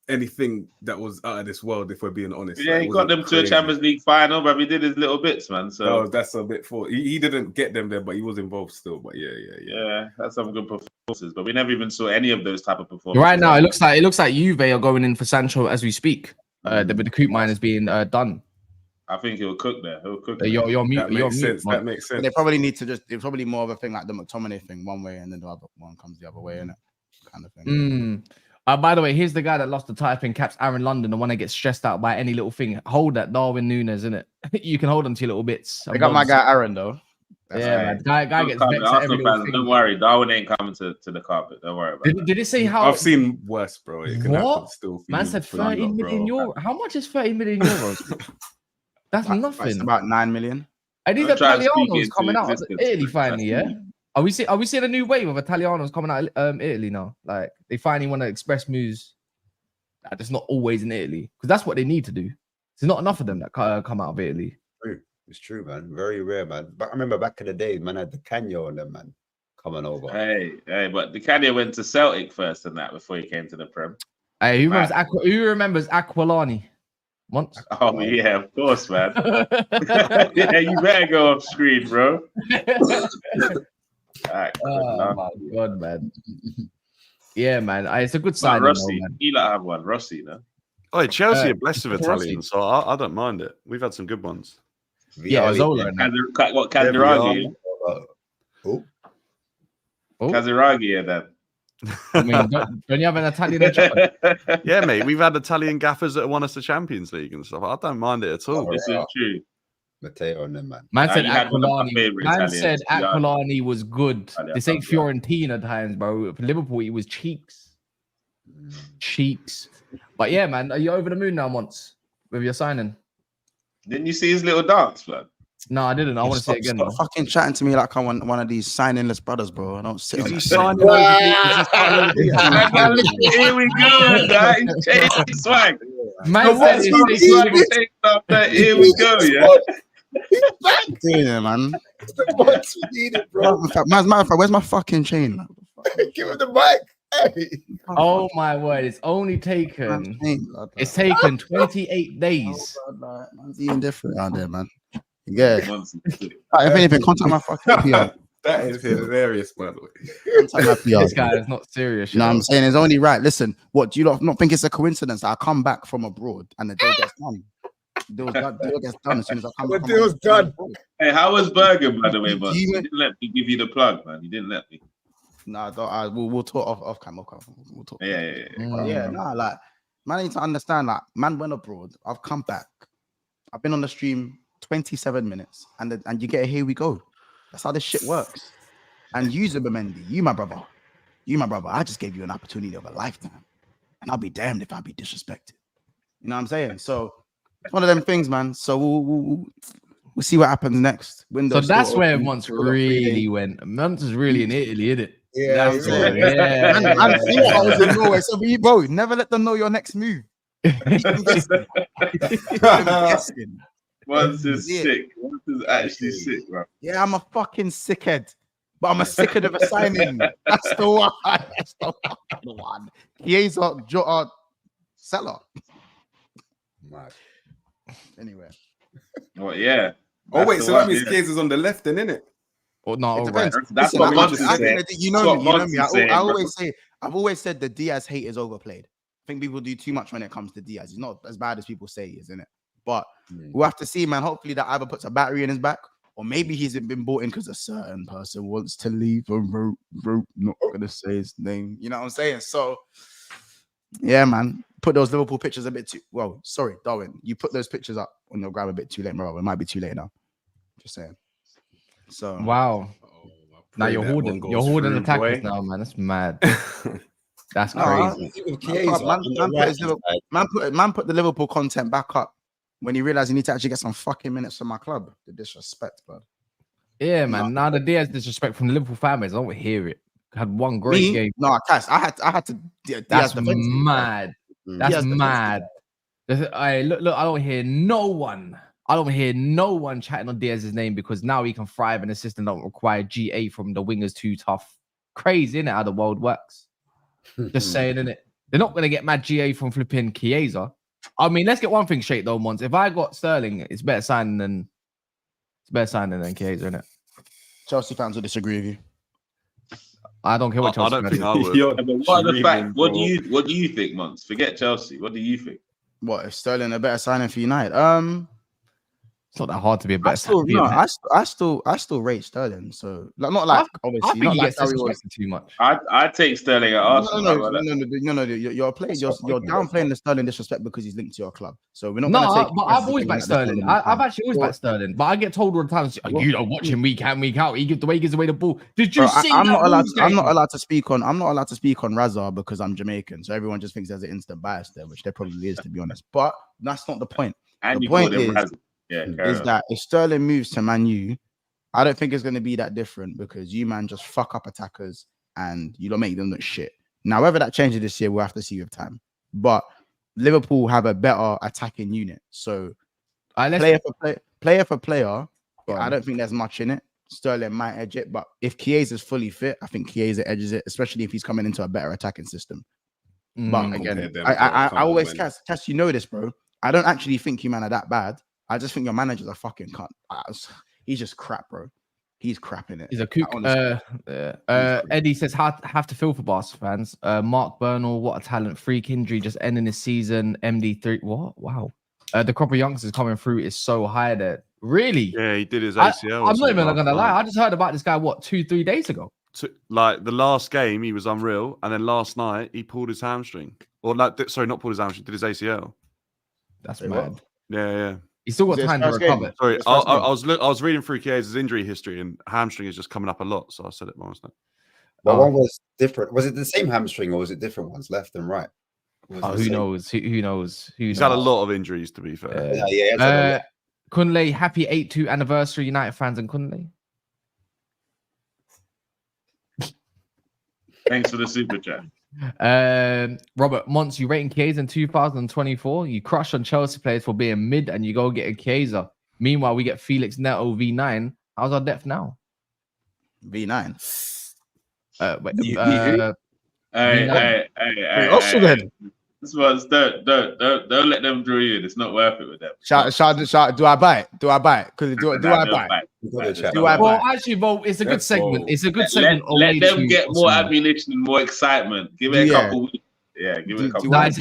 anything that was out of this world, if we're being honest. Yeah, Like, he it got wasn't them to a crazy. Champions League final, but he did his little bits, man. So That's a bit for he didn't get them there, but he was involved still. But yeah. that's some good performances. But we never even saw any of those type of performances. Right now, it looks like Juve are going in for Sancho as we speak. The recruit mine is being done. I think he'll cook there. He'll cook. You're mute. That makes sense. That makes sense. They probably need to it's probably more of a thing like the McTominay thing, one way, and then the other one comes the other way, innit? Kind of thing. By the way, here's the guy that lost the typing caps, Aaron London, the one that gets stressed out by any little thing. Hold that, Darwin Nunes, innit? You can hold them to your little bits. I got my guy Aaron though. Man. Guy gets vexed at every little thing. Don't worry, Darwin ain't coming to the carpet. Don't worry about Did it say how? I've seen worse, bro. It can happen still. Man said 30 million euro. How much is 30 million euros? That's nothing. It's about 9 million. I think the Italianos coming out of Italy finally, yeah? Are we seeing a new wave of Italianos coming out of Italy now? Like they finally want to express moves that it's not always in Italy, because that's what they need to do. There's not enough of them that come out of Italy. It's true, man. Very rare, man. But I remember back in the day, man, had the Canyo on them, man, coming over. Hey, but the Canyon went to Celtic first and that before he came to the Prem. Hey, who remembers Aquilani? Once? Oh yeah, of course, man. Yeah, you better go off screen, bro. Oh my god, man. Yeah, man. It's a good sign. Rossi, he like have one. Rossi, no. Oh, Chelsea are blessed with Italians, so I don't mind it. We've had some good ones. Yeah, Zola. What Kaziragi? Who? Kaziragi, then. I mean, don't you have an Italian? Yeah, mate. We've had Italian gaffers that won us the Champions League and stuff. I don't mind it at all. This is true. Matteo and them, man. Man said Aquilani was good. This ain't Fiorentina times, bro. For Liverpool, he was cheeks. But yeah, man, are you over the moon now once with your signing? Didn't you see his little dance, man? No, I didn't. I want to see it again. Stop fucking chatting to me like I'm one of these signingless brothers, bro. I don't sit on signing Here we go, guys. Change swag. Man said here we go, yeah. He's back doing it, man. What's needed, bro? Matter of fact, where's my fucking chain? Give him the mic. Hey. Oh my word! It's only taken. It's taken 28 days. Man's even different out there, man. Yeah. If anything, contact my fucking PR. That is hilarious, by the way. Contact my PR. This guy is not serious. You know what I'm saying? It's only right. Listen, what do you not think it's a coincidence that I come back from abroad and the deal gets done? The deal gets done as soon as I come. The deal's done. Hey, how was Bergen, by the way? But you didn't let me give you the plug, man. You didn't let me. No, we'll talk off camera. We'll talk. Yeah. Like, man, I need to understand. Like, man went abroad. I've come back. I've been on the stream 27 minutes, and you get a here we go. That's how this shit works. And you, Zubimendi, you my brother. I just gave you an opportunity of a lifetime, and I'll be damned if I be disrespected. You know what I'm saying? So it's one of them things, man. So we'll see what happens next. So that's where Monts really went. Monts is really in Italy, isn't it? Yeah. Man, see what I was in Norway. So, bro, never let them know your next move. Once is sick. Once is actually sick, bro. Yeah, I'm a fucking sickhead, but I'm a sickhead of a signing. That's the one. That's the fucking one. Chiesa, Jota, Salah. Anyway. Well, yeah. Oh wait, so that means Chiesa's on the left, then, innit? Oh no, right. That's what Monts is saying. You know me. I've always said the Diaz hate is overplayed. I think people do too much when it comes to Diaz. He's not as bad as people say he is, isn't it? But we'll have to see, man. Hopefully that either puts a battery in his back, or maybe he's been bought in because a certain person wants to leave and wrote, not gonna say his name. You know what I'm saying? So yeah, man. Put those Liverpool pictures a bit too well. Sorry, Darwin. You put those pictures up on your grab a bit too late, bro. It might be too late now. Just saying. So wow. Now you're holding the tackles now, man. That's mad. That's crazy. Man put the Liverpool content back up when he realized he need to actually get some fucking minutes for my club. The disrespect, bro. Yeah, man. Now the Diaz disrespect from the Liverpool fan base, I don't hear it. Had one great game. No, Cass, I had to. That's mad. That's mad. Look, I don't hear no one. I don't hear no one chatting on Diaz's name because now he can thrive in a system that don't require GA from the wingers too tough. Crazy, innit? How the world works. Just saying, innit? They're not going to get mad GA from flipping Chiesa. I mean, let's get one thing straight though, Mons. If I got Sterling, it's better signing than Chiesa, isn't it? Chelsea fans will disagree with you. I don't care what Chelsea. I don't fans think do. I would. Yeah, but what are the facts? What do Bro. you think, Mons? Forget Chelsea. What do you think? What if Sterling a better signing for United? It's not that hard to be a I better still signing. I still rate Sterling. So like, not like I obviously think not he like gets how he was. disrespected too much. I take Sterling at Arsenal. No, How about that? no. You're downplaying the Sterling disrespect because he's linked to your club. So we're not No, going to take. but I've always backed Sterling. I've actually always backed Sterling. But I get told all the time, you don't watch him week in, week out. He gives away the ball. Did you see? I'm not allowed to speak on Razza because I'm Jamaican. So everyone just thinks there's an instant bias there, which there probably is, to be honest. But that's not the point. And The you point call them is- Razzie. Is that if Sterling moves to Man U, I don't think it's going to be that different because you man just fuck up attackers and you don't make them look shit. Now, whether that changes this year, we'll have to see with time. But Liverpool have a better attacking unit. So player for player, I don't think there's much in it. Sterling might edge it, but if Chiesa's fully fit, I think Chiesa edges it, especially if he's coming into a better attacking system. But again, I always Cass, you know this, bro. I don't actually think you man are that bad. I just think your manager's a fucking cunt. He's just crap, bro. He's crap in it. He's a kook. Eddie says, have to feel for Barca fans. Mark Burnell, what a talent. Freak injury just ending this season. MD3. What? Wow. The crop of youngsters coming through is so high there. Really? Yeah, he did his ACL. I'm not even going to lie. I just heard about this guy, 2-3 days ago? Like the last game, he was unreal. And then last night, he pulled his hamstring. Or, not pulled his hamstring, did his ACL. That's mad. Yeah. He's still got time to recover. Sorry, I was reading through Chiesa's injury history, and hamstring is just coming up a lot. So I said it wrong. But one was different. Was it the same hamstring or was it different ones, left and right? Who knows? Who knows? He's had a lot of injuries, to be fair. Kunle, happy 8-2 anniversary, United fans and Kunle. Thanks for the super chat. Robert Mons, you rating Chiesa in 2024. You crush on Chelsea players for being mid, and you go get a Chiesa. Meanwhile, we get Felix Neto V9. How's our depth now? V9. Hey, Osimhen. This was don't let them draw you in. It's not worth it with them. Shout, do I buy it? Do I buy it? Because do I buy it? Well, actually, it's a good segment. It's a good segment. Let them get more ammunition and more excitement. Give it a couple weeks. Yeah, give it a couple weeks.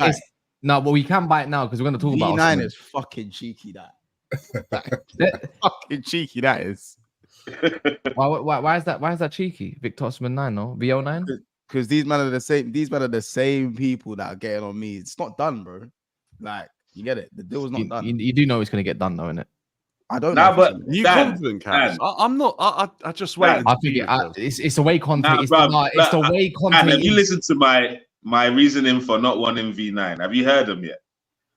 No, but we can buy it now because we're going to talk about V9 is fucking cheeky, that. Fucking cheeky, that is. Why is that cheeky? Victor Osimhen 9, no? VO9? Because these men are the same people that are getting on me. It's not done, bro. Like, you get it. The deal's not done. You do know it's going to get done, though, innit? I don't know. But you confident, Cass? I'm not. I just wait. I think it's a way content. It's the way content. Have you listened to my reasoning for not wanting V9? Have you heard them yet?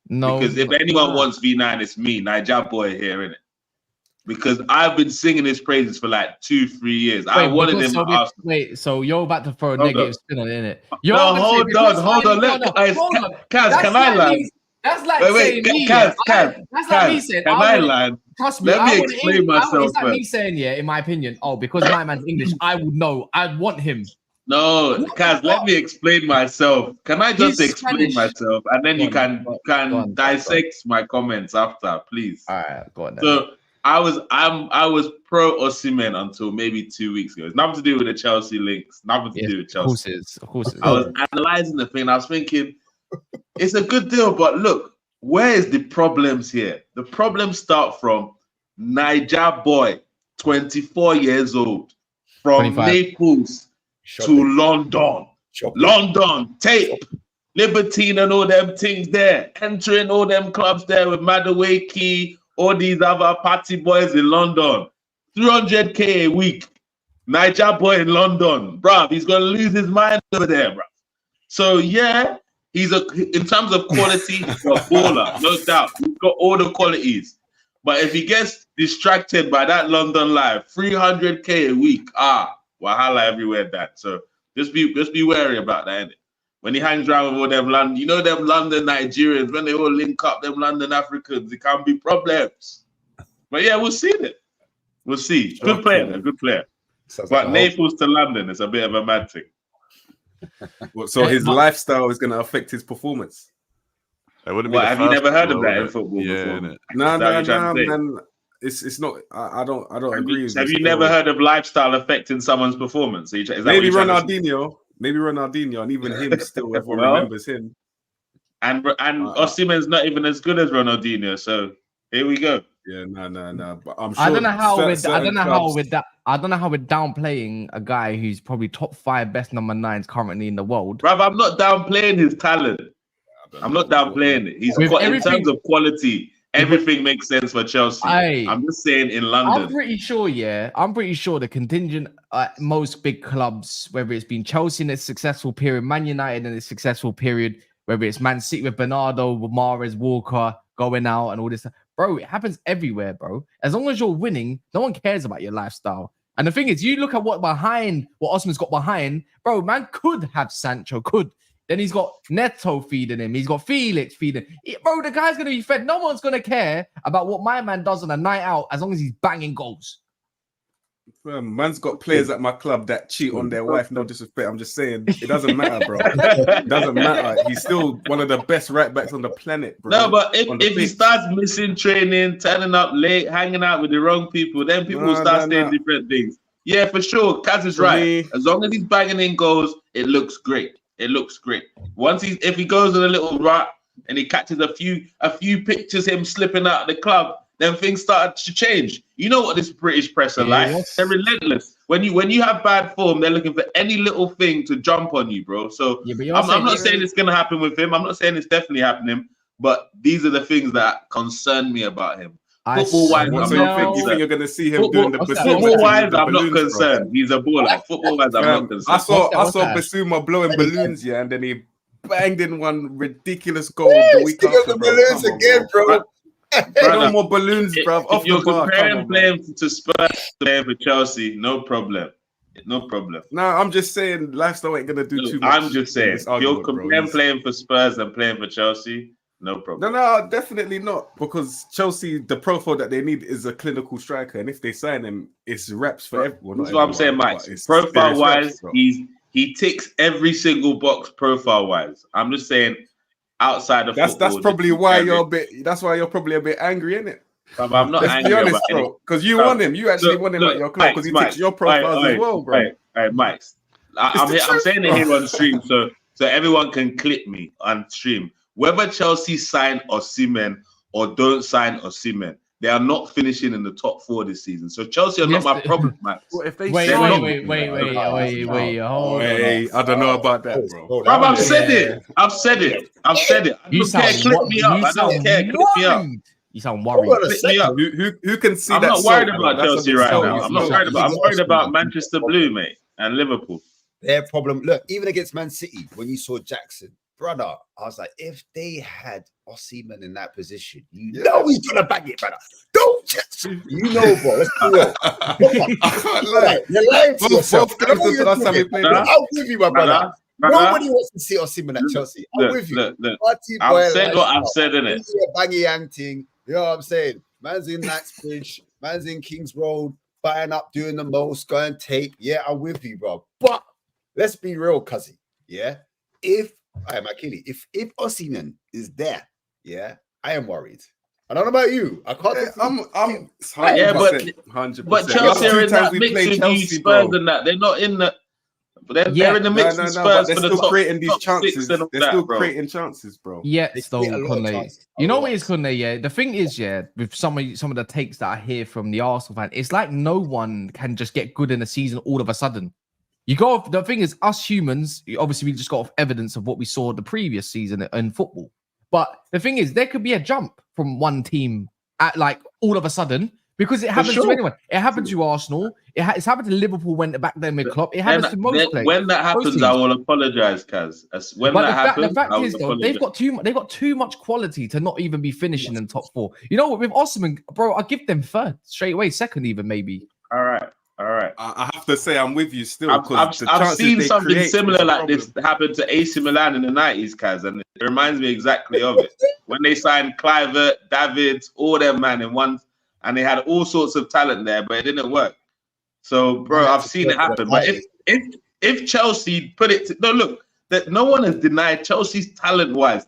No. Because if anyone wants V9, it's me, Niger boy here, innit? Because I've been singing his praises for like 2-3 years. I wanted him to ask. Wait, so you're about to throw a negative spin on it, innit? No, hold on. Kaz, can I lie? That's like saying me. Kaz, that's like me saying. Can I lie? Trust me. Let me explain myself. It's like me saying, in my opinion, because my man's English, I would know. I'd want him. No, Kaz, let me explain myself. Can I just explain myself, and then you can dissect my comments after, please? All right, go on then. So I was pro Osimhen until maybe 2 weeks ago. It's nothing to do with the Chelsea links. Nothing to do with Chelsea. Of course it is. I was analyzing the thing. I was thinking, it's a good deal, but look, where is the problems here? The problems start from Niger boy, 24 years old, from 25. Naples to London. London, tape, Libertine and all them things there, entering all them clubs there with Madueke, all these other party boys in London. 300k a week. Niger boy in London. Bruv, he's going to lose his mind over there, bruv. So, yeah, in terms of quality, he's a baller, no doubt. He's got all the qualities. But if he gets distracted by that London life, 300k a week, wahala everywhere that. So just be wary about that, innit? When he hangs around with all them London, them London Nigerians, when they all link up, them London Africans, it can be problems. But yeah, we'll see it. We'll see. Good player. But Naples to London is a bit of a mad thing. So his lifestyle is going to affect his performance. It wouldn't What, be the have you first never heard of one, that would in it? football Yeah, before? innit? No, man. It's not. I don't agree with Have this you never story. heard of lifestyle affecting someone's performance? Is that what Maybe you're trying to say? Ronaldinho, and even him still, everyone Well, remembers him. And Osimhen's not even as good as Ronaldinho, so here we go. Yeah, no. But I'm sure. I don't know how we're downplaying. downplaying a guy who's probably top 5 best number 9s currently in the world. Bruv, I'm not downplaying his talent. I'm not downplaying it. He's With in terms of quality, everything makes sense for Chelsea. I'm just saying in London. I'm pretty sure the contingent at most big clubs, whether it's been Chelsea in its successful period, Man United in its successful period, whether it's Man City with Bernardo, with Mahrez, Walker going out and all this stuff. Bro, it happens everywhere, bro. As long as you're winning, no one cares about your lifestyle. And the thing is, you look at what Osimhen's got behind, bro, man could have Sancho, Then he's got Neto feeding him. He's got Felix feeding him. Bro, the guy's going to be fed. No one's going to care about what my man does on a night out as long as he's banging goals. Man's got players at my club that cheat on their wife. No disrespect. I'm just saying, it doesn't matter, bro. It doesn't matter. He's still one of the best right backs on the planet, bro. No, but if he starts missing training, turning up late, hanging out with the wrong people, then people will start saying different things. Yeah, for sure. Kaz is right. As long as he's banging in goals, it looks great. It looks great. If he goes on a little rut and he catches a few pictures him slipping out of the club, then things start to change. You know what this British press are like? They're relentless. When you have bad form, they're looking for any little thing to jump on you, bro. So I'm not saying it's gonna happen with him. I'm not saying it's definitely happening, but these are the things that concern me about him. Football-wise, I'm not thinking you're going to see him doing the football-wise, I'm not concerned. He's a baller. Football-wise, I'm not concerned. I saw Basuma blowing balloons, yeah, and then he banged in one ridiculous goal the week after. The balloons again, bro. No more balloons, bro. If you're comparing playing to Spurs, playing for Chelsea, no problem. No problem. No, I'm just saying lifestyle ain't going to do too much. I'm just saying, if you're comparing playing for Spurs and playing for Chelsea, no problem. No, definitely not. Because Chelsea, the profile that they need is a clinical striker, and if they sign him, it's reps for everyone. That's what I'm saying, Mike. Profile-wise, he ticks every single box. Profile-wise, I'm just saying, outside of that's probably why you're a bit. That's why you're probably a bit angry, isn't it? I'm not Let's angry. Be honest, bro. Because you want him. You actually want him at your club because he ticks your profiles as well, bro. All right, Mike. I'm saying it here on stream, so everyone can clip me on stream. Whether Chelsea sign Osimhen or don't sign Osimhen, they are not finishing in the top 4 this season. So Chelsea are not my problem, Max. Well, if they wait. I don't know about that, bro. Bro, I've said it. I've said it. I don't care. Clip me up. I don't care. Clip me up. You sound worried. Who can see I'm that? not worried about Chelsea right now. I'm worried about Manchester Blue, mate, and Liverpool. Their problem. Look, even against Man City, when you saw Jackson, brother, I was like, if they had Osimhen in that position, you know he's gonna bang it, brother. Don't just, you know, bro. Let's do it. You're lying to yourself. I'll give you, my brother. Nobody wants to see Osimhen at Chelsea. I'm with you. I've said what I've said, innit? Bangy yang thing. You know what I'm saying? Man's in Knightsbridge, man's in Kings Road, buying up, doing the most, going tape. Yeah, I'm with you, bro. But let's be real, cousin. Yeah, if Osimhen is there, yeah, I am worried. I don't know about you. I can't. I'm 100%. But Chelsea are in that mix with you, Spurs and that. They're not in the. They're in the mix with Spurs for the top. Creating these chances. They're still creating chances, bro. Yeah, still Conley. You know what is Conley? Yeah, the thing is, yeah, with some of the takes that I hear from the Arsenal fan, it's like no one can just get good in a season all of a sudden. The thing is, us humans, obviously, we just got off evidence of what we saw the previous season in football. But the thing is, there could be a jump from one team at like all of a sudden because it happens to anyone. It happened to Arsenal. It's happened to Liverpool when back then with Klopp. It happens to most players. When that happens, I will apologize, Kaz. The fact is, though, they've got too much quality to not even be finishing in top 4. You know what? With Osimhen, bro, I give them third straight away, second even maybe. All right. I have to say I'm with you still. I've seen something similar like this happen to AC Milan in the 90s, Kaz, and it reminds me exactly of it. When they signed Kluivert, David, all them man in one, and they had all sorts of talent there, but it didn't work. So, bro, I've seen it happen. But if Chelsea put it, no, look, that no one has denied Chelsea's talent-wise,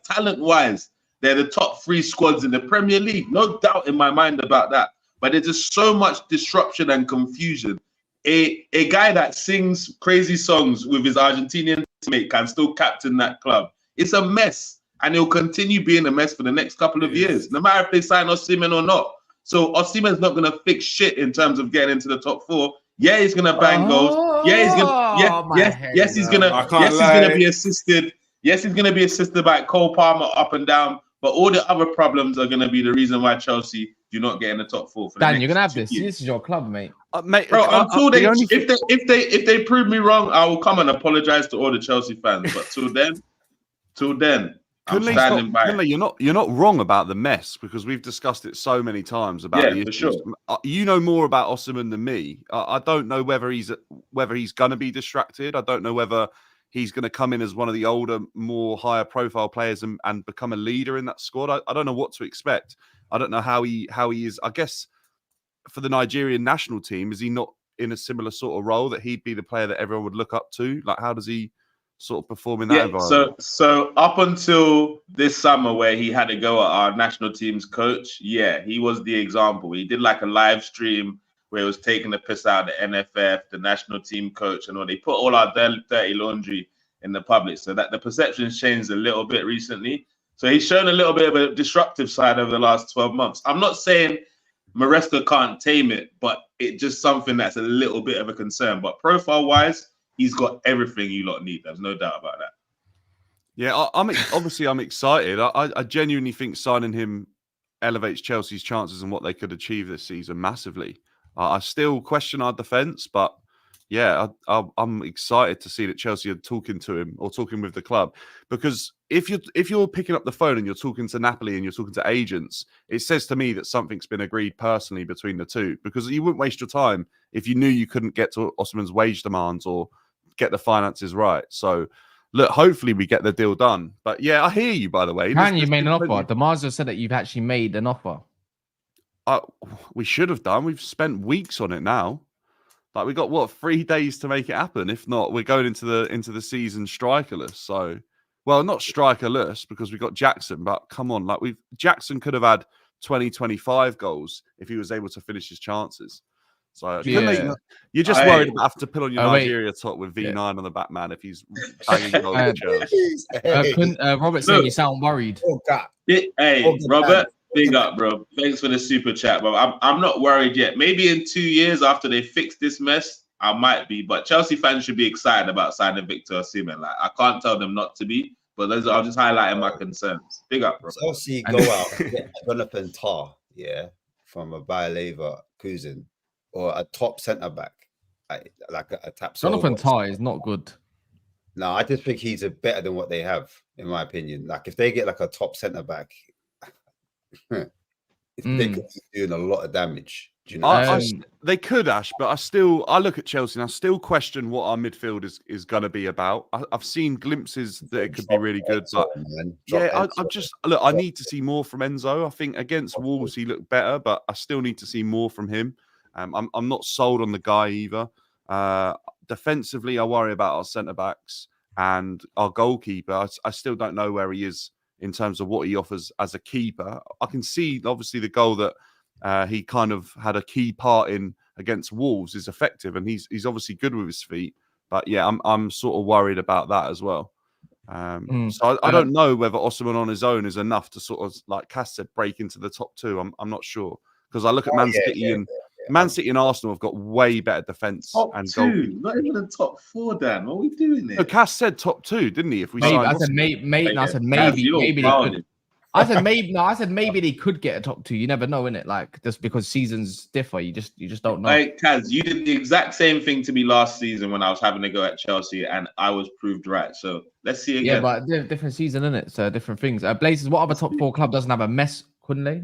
they're the top 3 squads in the Premier League. No doubt in my mind about that. But there's just so much disruption and confusion. A guy that sings crazy songs with his Argentinian teammate can still captain that club. It's a mess. And it'll continue being a mess for the next couple of years, no matter if they sign Osimhen or not. So Osimhen's not going to fix shit in terms of getting into the top 4. Yeah, he's going to bang goals. Yeah, he's going to, yes, he's going to be assisted. Yes, he's going to be assisted by Cole Palmer up and down. But all the other problems are going to be the reason why Chelsea do not get in the top 4. Dan, you're going to have this. This is your club, mate. Mate, bro, until if they prove me wrong, I will come and apologize to all the Chelsea fans. But till then, I'm standing by. You're not wrong about the mess, because we've discussed it so many times about the issues. Sure. You know more about Osimhen than me. I don't know whether he's going to be distracted. I don't know whether he's going to come in as one of the older, more higher profile players and become a leader in that squad. I don't know what to expect. I don't know how he is. I guess for the Nigerian national team, is he not in a similar sort of role that he'd be the player that everyone would look up to? Like, how does he sort of perform in that environment? So up until this summer, where he had to go at our national team's coach, he was the example. He did like a live stream where he was taking the piss out of the NFF, the national team coach, and all. They put all our dirty laundry in the public, so that the perception's changed a little bit recently. So he's shown a little bit of a disruptive side over the last 12 months. I'm not saying Maresca can't tame it, but it's just something that's a little bit of a concern. But profile-wise, he's got everything you lot need. There's no doubt about that. Yeah, I'm excited. I genuinely think signing him elevates Chelsea's chances and what they could achieve this season massively. I still question our defence, but yeah, I'm excited to see that Chelsea are talking to him or talking with the club, because if you're picking up the phone and you're talking to Napoli and you're talking to agents, it says to me that something's been agreed personally between the two, because you wouldn't waste your time if you knew you couldn't get to Osimhen's wage demands or get the finances right. So look, hopefully we get the deal done. But yeah, I hear you, by the way. You made an offer. Damaso said that you've actually made an offer. We should have done. We've spent weeks on it now. Like, we got 3 days to make it happen. If not, we're going into the season strikerless. So, well, not strikerless because we got Jackson, but come on, like Jackson could have had 20, 25 goals if he was able to finish his chances. So you're just worried about having to put on your Nigeria top with V9 on the back, man, if he's banging goals. Robert saying you sound worried. Oh God. Robert. Big up, bro. Thanks for the super chat, bro. I'm not worried yet. Maybe in 2 years after they fix this mess, I might be. But Chelsea fans should be excited about signing Victor Osimhen. Like, I can't tell them not to be. But those I'm just highlighting my concerns. Big up, bro. Chelsea go out and get Jonathan Tah, from a Bayer Leverkusen, or a top centre back, like a tap. Jonathan Tah is not good. No, I just think he's better than what they have, in my opinion. Like, if they get like a top centre back, they could be doing a lot of damage. Do you know? They could, Ash, but I look at Chelsea and I still question what our midfield is going to be about. I've seen glimpses that it could be really good, but I need to see more from Enzo. I think against Wolves he looked better, but I still need to see more from him. I'm not sold on the guy either. Defensively, I worry about our centre backs and our goalkeeper. I still don't know where he is in terms of what he offers as a keeper. I can see, obviously, the goal that he kind of had a key part in against Wolves is effective, and he's obviously good with his feet. But yeah, I'm sort of worried about that as well. So I don't know whether Osimhen on his own is enough to sort of, like Cass said, break into the top 2. I'm not sure, because I look at Man City and Man City and Arsenal have got way better defense and goalkeeping. Not even the top 4, Dan. What are we doing there? No, Cass said top 2, didn't he? If we I said maybe they could. I said maybe they could get a top 2. You never know, innit? Like, just because seasons differ, you just don't know. Hey, Kaz, you did the exact same thing to me last season when I was having to go at Chelsea, and I was proved right. So let's see again. Yeah, but different season, innit? So different things. Blazers, what other top 4 club doesn't have a mess? Couldn't they?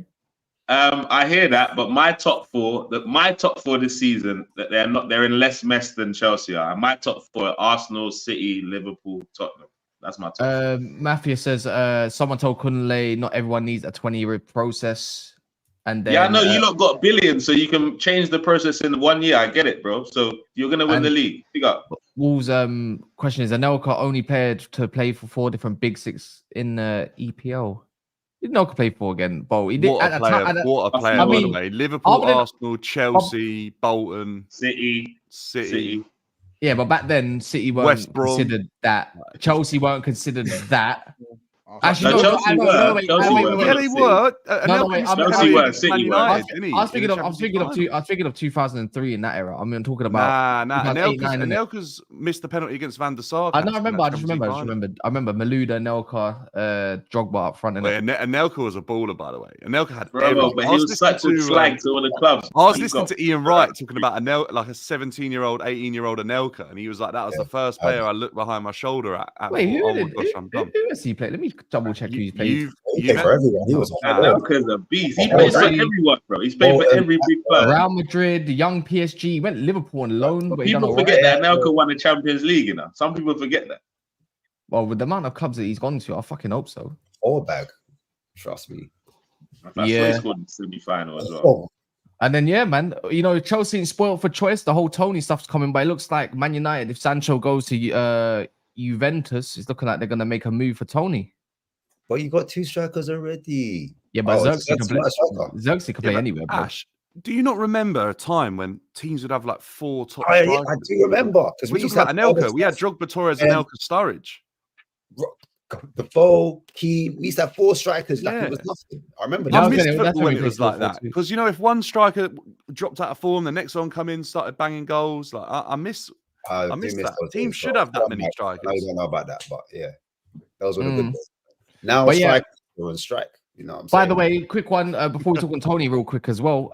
I hear that, but my top 4 this season, that they're in less mess than Chelsea are. And my top 4 are Arsenal, City, Liverpool, Tottenham. That's my top 4. Mafia says someone told Kunle not everyone needs a 20-year process. And then, I know you lot got billions, so you can change the process in 1 year. I get it, bro. So you're gonna win the league. Big up. Wolves question is Anelka only paired to play for 4 different Big Six in EPL. Did Anelka play 4 again? But he did What a player! What a player! I By mean, the way, Liverpool, other than- Arsenal, Chelsea, Bolton, City. Yeah, but back then City weren't West Brom. considered that. Chelsea weren't considered that. Oh, Actually, No, no, Chelsea no, were. no, wait, Chelsea wait, were. wait, Yeah, wait. they City. were. No, wait, Chelsea were, City Man were. United, didn't he? I was thinking In of, the Champions League I was thinking of 2003 in that era. I mean, I'm talking about Nah. 2008, 9, innit? Anelka's missed the penalty against Van der Sar. I know, I remember. I remember Malouda, Anelka, Drogba up front. Well, Anelka was a baller, by the way. Anelka had Bro, everything. but he was such a slag to all the clubs. I was He listening got- to Ian Wright talking about like a 17-year-old, 18-year-old Anelka, and he was like, "That was the first player I looked behind my shoulder at." Wait, thought, who has he played? Let me double check who he's played. He played for everyone. He was Anelka's a beast. He plays for everyone, bro. He's played for every big club. Real Madrid, the young PSG, he went Liverpool on loan. But he done People all right. forget that Anelka won the Champions League, you know. Some people forget that. Well, with the amount of clubs that he's gone to, I fucking hope so. All bag. Trust me. I saw he scored in the semi-final as well. Oh, And then, yeah, man, you know, Chelsea ain't spoiled for choice. The whole Toney stuff's coming, but it looks like Man United, if Sancho goes to Juventus, it's looking like they're going to make a move for Toney. but you got 2 strikers already. Yeah, but Xerxes Xerxes can play anywhere, bro. Ash, do you not remember a time when teams would have like 4 top I strikers? do remember because We talk about Anelka. We had Drogba, Torres, and- Anelka, Sturridge. the ball, key. We used to have 4 strikers like Yeah. it was nothing. I remember Yeah, I that. was missed gonna- that's football when when we it was played like that 4-4-2. because you know if one striker dropped out of form, the next one come in, started banging goals. Like I miss I miss do miss that. those Teams days, should but have that many I strikers. know you don't know about that, but yeah, those were the good Mm. days. Now But yeah. strikers are on strike. You know what I'm By saying? the way, quick one before we talk on Toney real quick as well.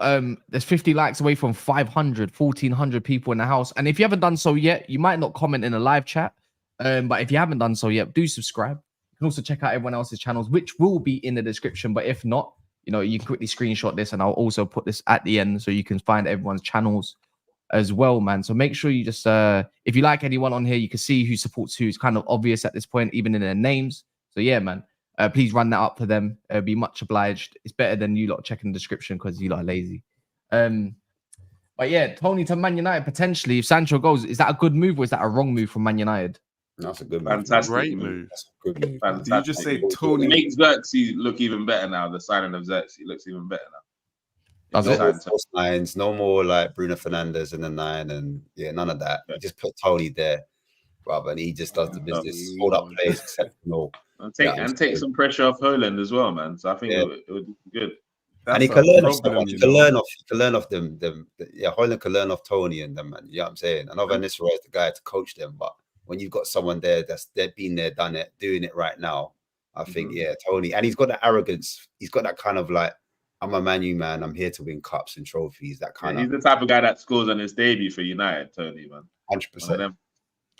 There's 50 likes away from 500, 1,400 people in the house. And if you haven't done so yet, you might not comment in the live chat. But if you haven't done so yet, do subscribe. You can also check out everyone else's channels, which will be in the description. But if not, you know, you can quickly screenshot this and I'll also put this at the end so you can find everyone's channels as well, man. So make sure you just, if you like anyone on here, you can see who supports who. It's kind of obvious at this point, even in their names. So yeah, man. Please run that up for them. Be much obliged. It's better than you lot checking the description because you lot are lazy. But yeah, Toney to Man United potentially. If Sancho goes, is that a good move or is that a wrong move from Man United? That's a good move. Fantastic Great move. move. That's a good move. Fantastic. Did you just say It Toney? makes Xerxes look even better now. The signing of Xerxes looks even better now. Does No it? more false nines, no more like Bruno Fernandes in the 9, and yeah, none of that. You just put Toney there, brother, and he just does the business. Hold up plays, exceptional. And take some pressure off Haaland as well, man. So I think it would be good. And he can learn off someone. He can learn off them. Yeah, Haaland can learn off Toney and them, man. You know what I'm saying? I know Van Nistelrooy is the guy to coach them, but when you've got someone there they've been there, done it, doing it right now, I think Toney, and he's got that arrogance. He's got that kind of like, I'm a Man U man. I'm here to win cups and trophies. That kind He's the type of guy that scores on his debut for United, Toney, man. 100%.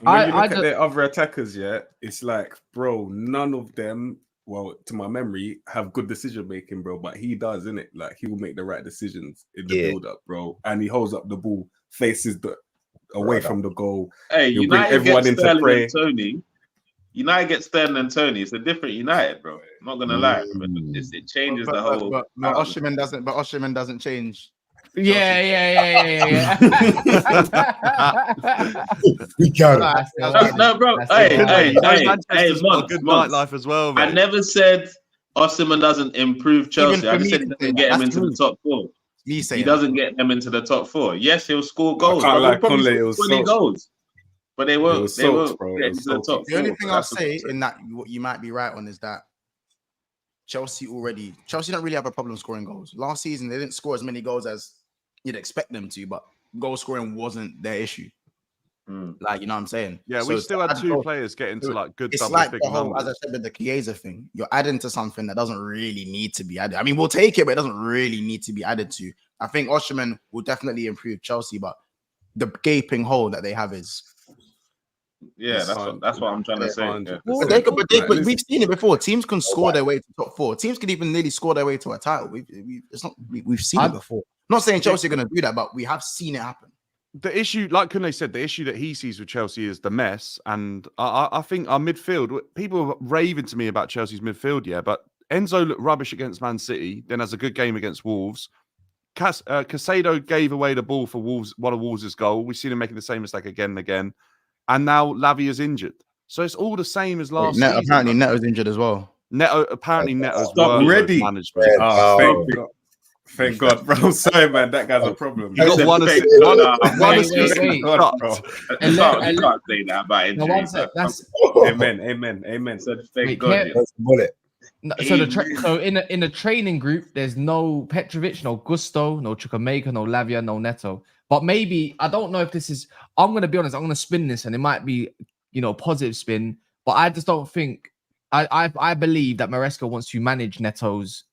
When you look at their other attackers, yeah, it's like, bro, none of them, well, to my memory, have good decision making, bro. But he does, innit? Like he will make the right decisions in the build up, bro. And he holds up the ball, faces away from the goal. Hey, He'll bring United everyone gets into Sterling play. and Toney. United gets Sterling and Toney. It's a different United, bro. I'm not gonna lie. It changes the whole. But Osimhen doesn't. But Osimhen doesn't change. Yeah. We got it. No, bro. Hey, Manchester's got a good nightlife as well, man. I never said Osimhen doesn't improve Chelsea. I just said he doesn't get him into the top 4. He doesn't get them into the top 4. Yes, he'll score goals. can't He'll lie, probably Conley, score it was 20 soaked. goals. But they won't. was They won't soaked, bro. get It into was the top 4. The only thing I'll That's the say point. in that what you might be right on is that Chelsea don't really have a problem scoring goals. Last season they didn't score as many goals as you'd expect them to, but goal scoring wasn't their issue. Like, you know what I'm saying? Yeah, So we still had add 2 goals- players getting to like good It's double like figure the whole, as I numbers. said, with the Chiesa thing. You're adding to something that doesn't really need to be added. I mean, we'll take it, but it doesn't really need to be added to. I think Osimhen will definitely improve Chelsea, but the gaping hole that they have is. Yeah, that's what I'm trying to say. Yeah. Well, we've seen it before. Teams can score their way to top 4. Teams can even nearly score their way to a title. We've seen it before. I'm not saying Chelsea are going to do that, but we have seen it happen. The issue, like Kunle said, the issue that he sees with Chelsea is the mess. And I think our midfield, people are raving to me about Chelsea's midfield, yeah, but Enzo looked rubbish against Man City, then has a good game against Wolves. Casado gave away the ball for Wolves, one of Wolves' goal. We've seen him making the same mistake again and again. and now Lavia's injured. So it's all the same as last season. Apparently, Neto's injured as well. Neto's Already? management. Oh, thank God, bro. Sorry, man. That guy's a problem. You got one assist. Wait. God, bro. You can't say that about injury. No, one sec, that's Amen. So thank Wait, God. Bullet. no, so in the training group, there's no Petrovic, no Gusto, no Chukwuemeka, no Lavia, no Neto. But maybe I don't know if this is. I'm gonna be honest. I'm gonna spin this, and it might be, positive spin. But I just don't think. I believe that Maresca wants to manage Neto's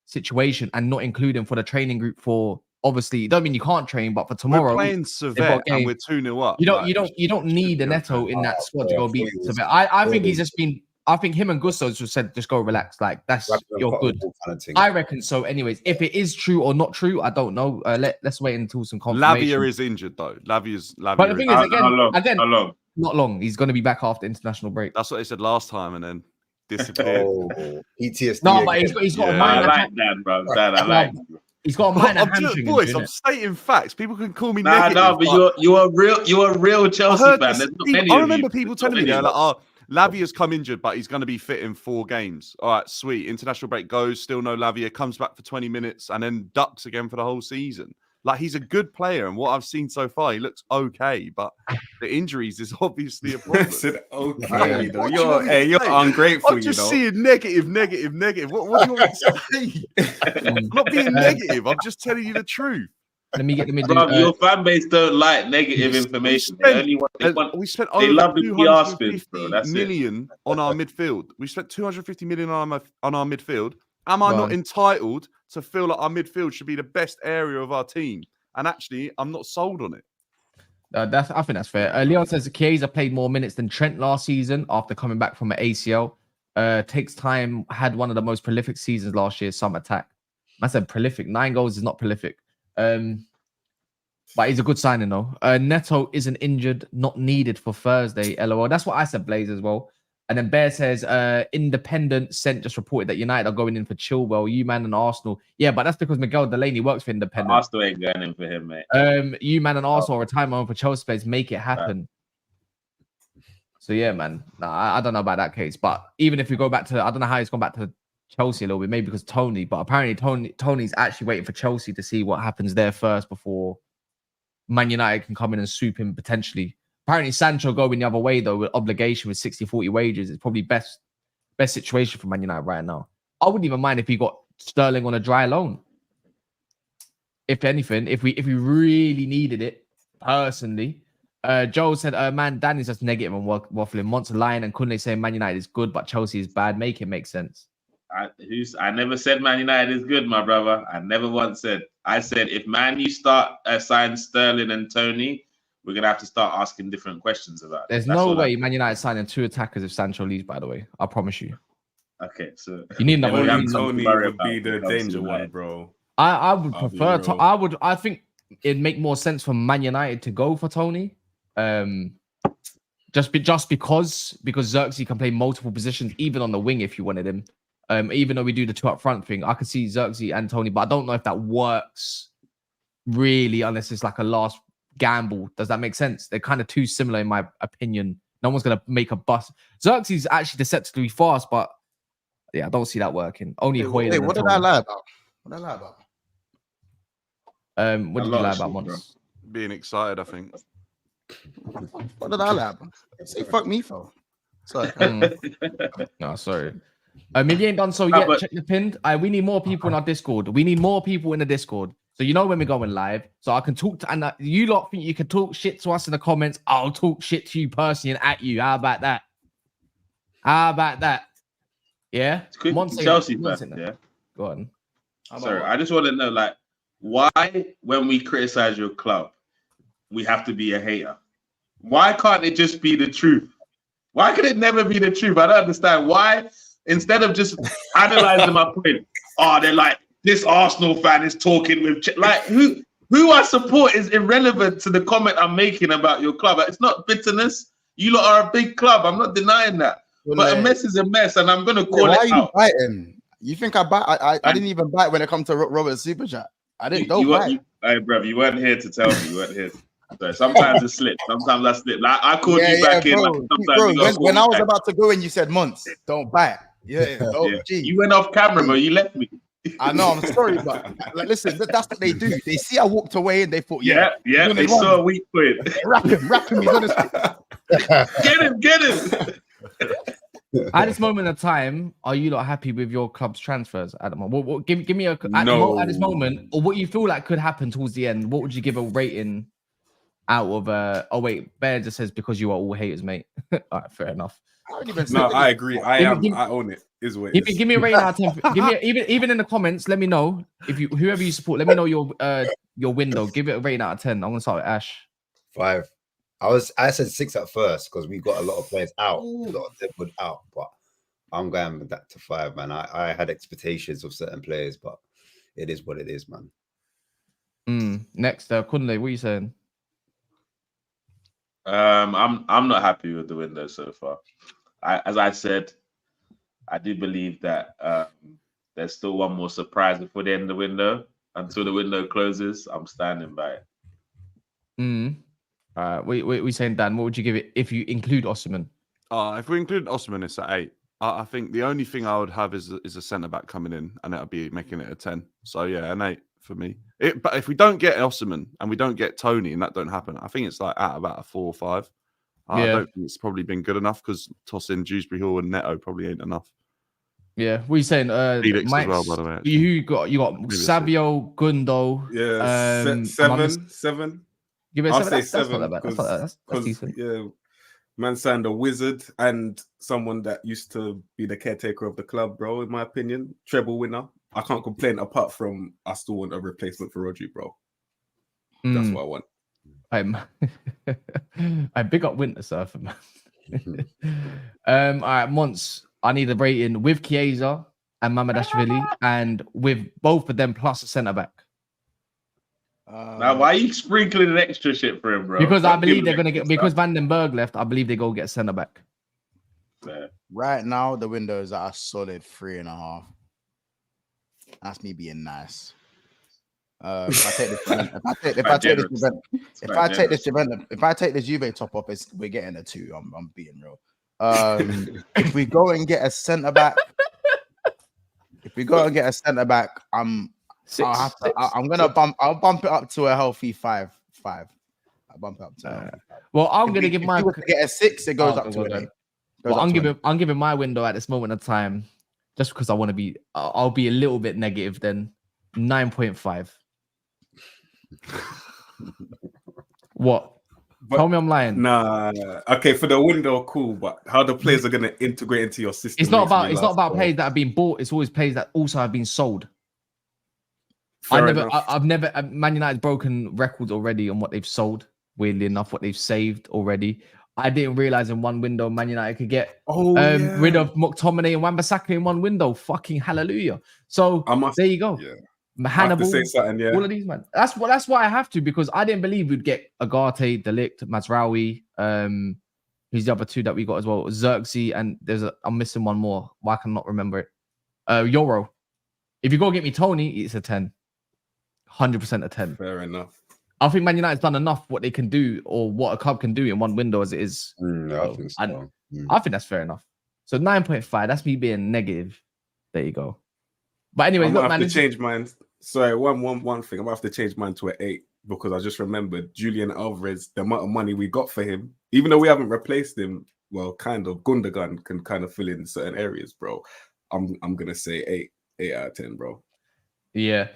situation and not include him for the training group for. Obviously, it doesn't mean you can't train, but for tomorrow, we're playing Servette and we're 2-0 up. You don't need a Neto in that squad to go beat Servette. I think he's just been. I think him and Gusto just said, just go relax. Like you're good. I reckon so. Anyways, if it is true or not true, I don't know. Let's wait until some confirmation. Lavia is injured though. Lavia's. But the thing is, again, how long? Not long. He's going to be back after international break. That's what they said last time, and then disappeared. PTSD. No, but he's got a minor. I like that, bro. I like. He's got a minor hamstring. Boys, I'm stating facts. People can call me negative. No, but you're a real Chelsea fan. I remember people telling me, they're like, "Oh, Lavia's come injured, but he's going to be fit in 4 games." All right, sweet. International break goes, still no Lavia, comes back for 20 minutes, and then ducks again for the whole season. Like, he's a good player, and what I've seen so far, he looks okay, but the injuries is obviously a problem. Okay, you're ungrateful. I'm just seeing negative. What do you want me to say? I'm not being negative. I'm just telling you the truth. Let me your fan base don't like negative information. They love the PR spins, bro. That's million on our midfield. We spent 250 million on our midfield. Am I not entitled to feel like our midfield should be the best area of our team? And actually, I'm not sold on it. I think that's fair. Leon says Chiesa played more minutes than Trent last season after coming back from an ACL. Takes time, had one of the most prolific seasons last year, some attack. I said prolific. 9 goals is not prolific. But he's a good signing, though. Neto isn't injured, not needed for Thursday, LOL. That's what I said, Blaze, as well. And then Bear says, Independent Scent just reported that United are going in for Chilwell, U-Man and Arsenal. Yeah, but that's because Miguel Delaney works for Independent. Arsenal ain't going in for him, mate. U-Man and Arsenal are a time on for Chelsea players. Make it happen. So, yeah, man. Nah, I don't know about that case. But even if we go back to, I don't know how he's gone back to Chelsea a little bit, maybe because Toney. But apparently Tony's actually waiting for Chelsea to see what happens there first before Man United can come in and swoop him potentially. Apparently, Sancho going the other way, though, with obligation with 60-40 wages. It's probably best situation for Man United right now. I wouldn't even mind if he got Sterling on a dry loan. If anything, if we really needed it, personally. Joel said, man, Danny's just negative and waffling. Monster Lion and Kunle saying Man United is good, but Chelsea is bad. Make it make sense. I never said Man United is good, my brother. I never once said. I said if Man U start sign Sterling and Toney, we're going to have to start asking different questions about it. There's no way Man United signing 2 attackers if Sancho leaves, by the way. I promise you. Okay, so you need another Toney would be the danger one, bro. I would prefer I think it'd make more sense for Man United to go for Toney. Just because Xerxes can play multiple positions, even on the wing if you wanted him. Even though we do the 2 up front thing, I could see Xerxes and Toney, but I don't know if that works really unless it's like a last gamble. Does that make sense? They're kind of too similar in my opinion. No one's gonna make a bust. Xerxes is actually deceptively fast, but yeah, I don't see that working. Only Wait, what did I lie about? What did I lie about? What did you lie about, Mons? Being excited, I think. What did I lie about? Say fuck me for. Sorry. No, sorry. If you ain't done so yet, check the pinned. We need more people in our Discord. We need more people in the Discord. So you know when we're going live. So I can talk to, and you lot think you can talk shit to us in the comments. I'll talk shit to you personally and at you. How about that? Yeah? Chelsea fan, yeah? Go on. Sorry, I just want to know, like, why when we criticize your club, we have to be a hater? Why can't it just be the truth? Why could it never be the truth? I don't understand. Why, instead of just analyzing my point, they're like, this Arsenal fan is talking with... Like, who I support is irrelevant to the comment I'm making about your club. It's not bitterness. You lot are a big club. I'm not denying that. But a mess is a mess, and I'm going to call it out. Why are you biting? You think I bite? I didn't even bite when it comes to Robert's Super Chat. I didn't. Hey, brother, you weren't here to tell me. You weren't here. So sometimes it slips. Sometimes I slip. Like I called you back in. bro. Like, sometimes Bro, you gotta call when me I was back. about to go and you said months, don't bite. Yeah, don't. Yeah. Gee. You went off camera, bro. You left me. I know, I'm sorry, but like, listen, that's what they do. They see I walked away and they thought, Yeah. gonna They run. saw a weak point. Wrap him. He's on his Get him. At this moment in time, are you not happy with your club's transfers at the moment? What, give me a No. at this moment, or what you feel like could happen towards the end. What would you give a rating out of? Oh wait, Bear just says because you are all haters, mate. All right, fair enough. No, I agree. I own it. Is what it is. Give me a rating out of 10. Give me even in the comments. Let me know if you whoever you support. Let me know your window. Give it a rating out of 10. I'm gonna start with Ash. 5. I said 6 at first because we got a lot of players out, a lot of them were out, but I'm going with that to 5, man. I had expectations of certain players, but it is what it is, man. Next, Kunle, what are you saying? I'm not happy with the window so far. As I said, I do believe that there's still one more surprise before the end of the window. Until the window closes, I'm standing by it. We saying, Dan, what would you give it if you include Osimhen? If we include Osimhen, it's at 8. I think the only thing I would have is a centre back coming in, and that'll be making it a 10. So yeah, an 8 for me. But if we don't get Osimhen and we don't get Toney, and that don't happen, I think it's like at about a 4 or 5. I don't think it's probably been good enough because tossing Dewsbury Hall and Neto probably ain't enough. Yeah, what are you saying? Felix Mike's, as well, by the way. You got Savio, Gundo. Yeah, 7. Give it a I'll 7. say 7. That's not that bad. That's decent. Yeah, man signed a wizard and someone that used to be the caretaker of the club, bro. In my opinion, treble winner. I can't complain. Apart from, I still want a replacement for Rodri, bro. That's what I want. I big up Winter Surfer, man. All right, Mons. I need a rating with Chiesa and Mamadashvili, and with both of them plus a centre back. Now, why are you sprinkling an extra shit for him, bro? Because I believe they're gonna get because Van den Berg left. I believe they go get centre back. Yeah. Right now, the window is at a solid 3.5. That's me being nice. If I take this Juve top off, we're getting a 2. I'm being real. If we go and get a centre back, I'll bump it up to a healthy 5. I'll bump it up to. Well, I'm gonna give my get a 6. It goes up to an 8. Well, I'm giving my window at this moment of time, just because I want to be. I'll be a little bit negative. Then 9.5. What? But, tell me I'm lying. Nah. Okay, for the window, cool. But how the players are going to integrate into your system? It's not about players that have been bought. It's always players that also have been sold. I've never. Man United's broken records already on what they've sold. Weirdly enough, what they've saved already. I didn't realize in one window Man United could get rid of McTominay and Wan-Bissaka in one window. Fucking hallelujah! So there you go. Yeah. Hannibal, all of these, man. That's why I have to, because I didn't believe we'd get Agate, Delict, Mazraoui. Who's the other 2 that we got as well? Xerxes, and I'm missing one more. Why can I not remember it? Euro. If you go get me Toney, it's a 10. 100% a 10. Fair enough. I think Man United's done enough what they can do or what a club can do in one window as it is. I think so. I think that's fair enough. So 9.5. That's me being negative. There you go. But anyway, I have to change mine. Sorry, one thing. I'm gonna have to change mine to an 8 because I just remembered Julian Alvarez. The amount of money we got for him, even though we haven't replaced him, well, kind of. Gundogan can kind of fill in certain areas, bro. I'm gonna say 8 out of 10, bro. Yeah.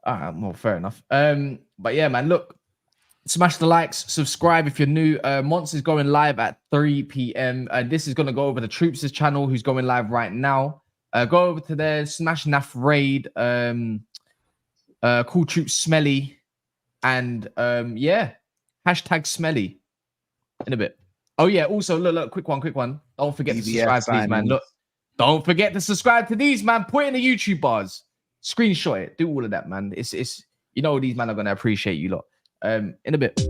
Well, fair enough. But yeah, man, look, smash the likes, subscribe if you're new. Monster's going live at 3 p.m. This is going to go over the Troops' channel, who's going live right now. Go over to there, smash NAF raid, Cool Troops Smelly, and yeah, hashtag Smelly in a bit. Oh yeah, also look, quick one. Don't forget to subscribe to these, man. Look, don't forget to subscribe to these, man. Put it in the YouTube bars. Screenshot it. Do all of that, man. It's these men are gonna appreciate you lot. In a bit.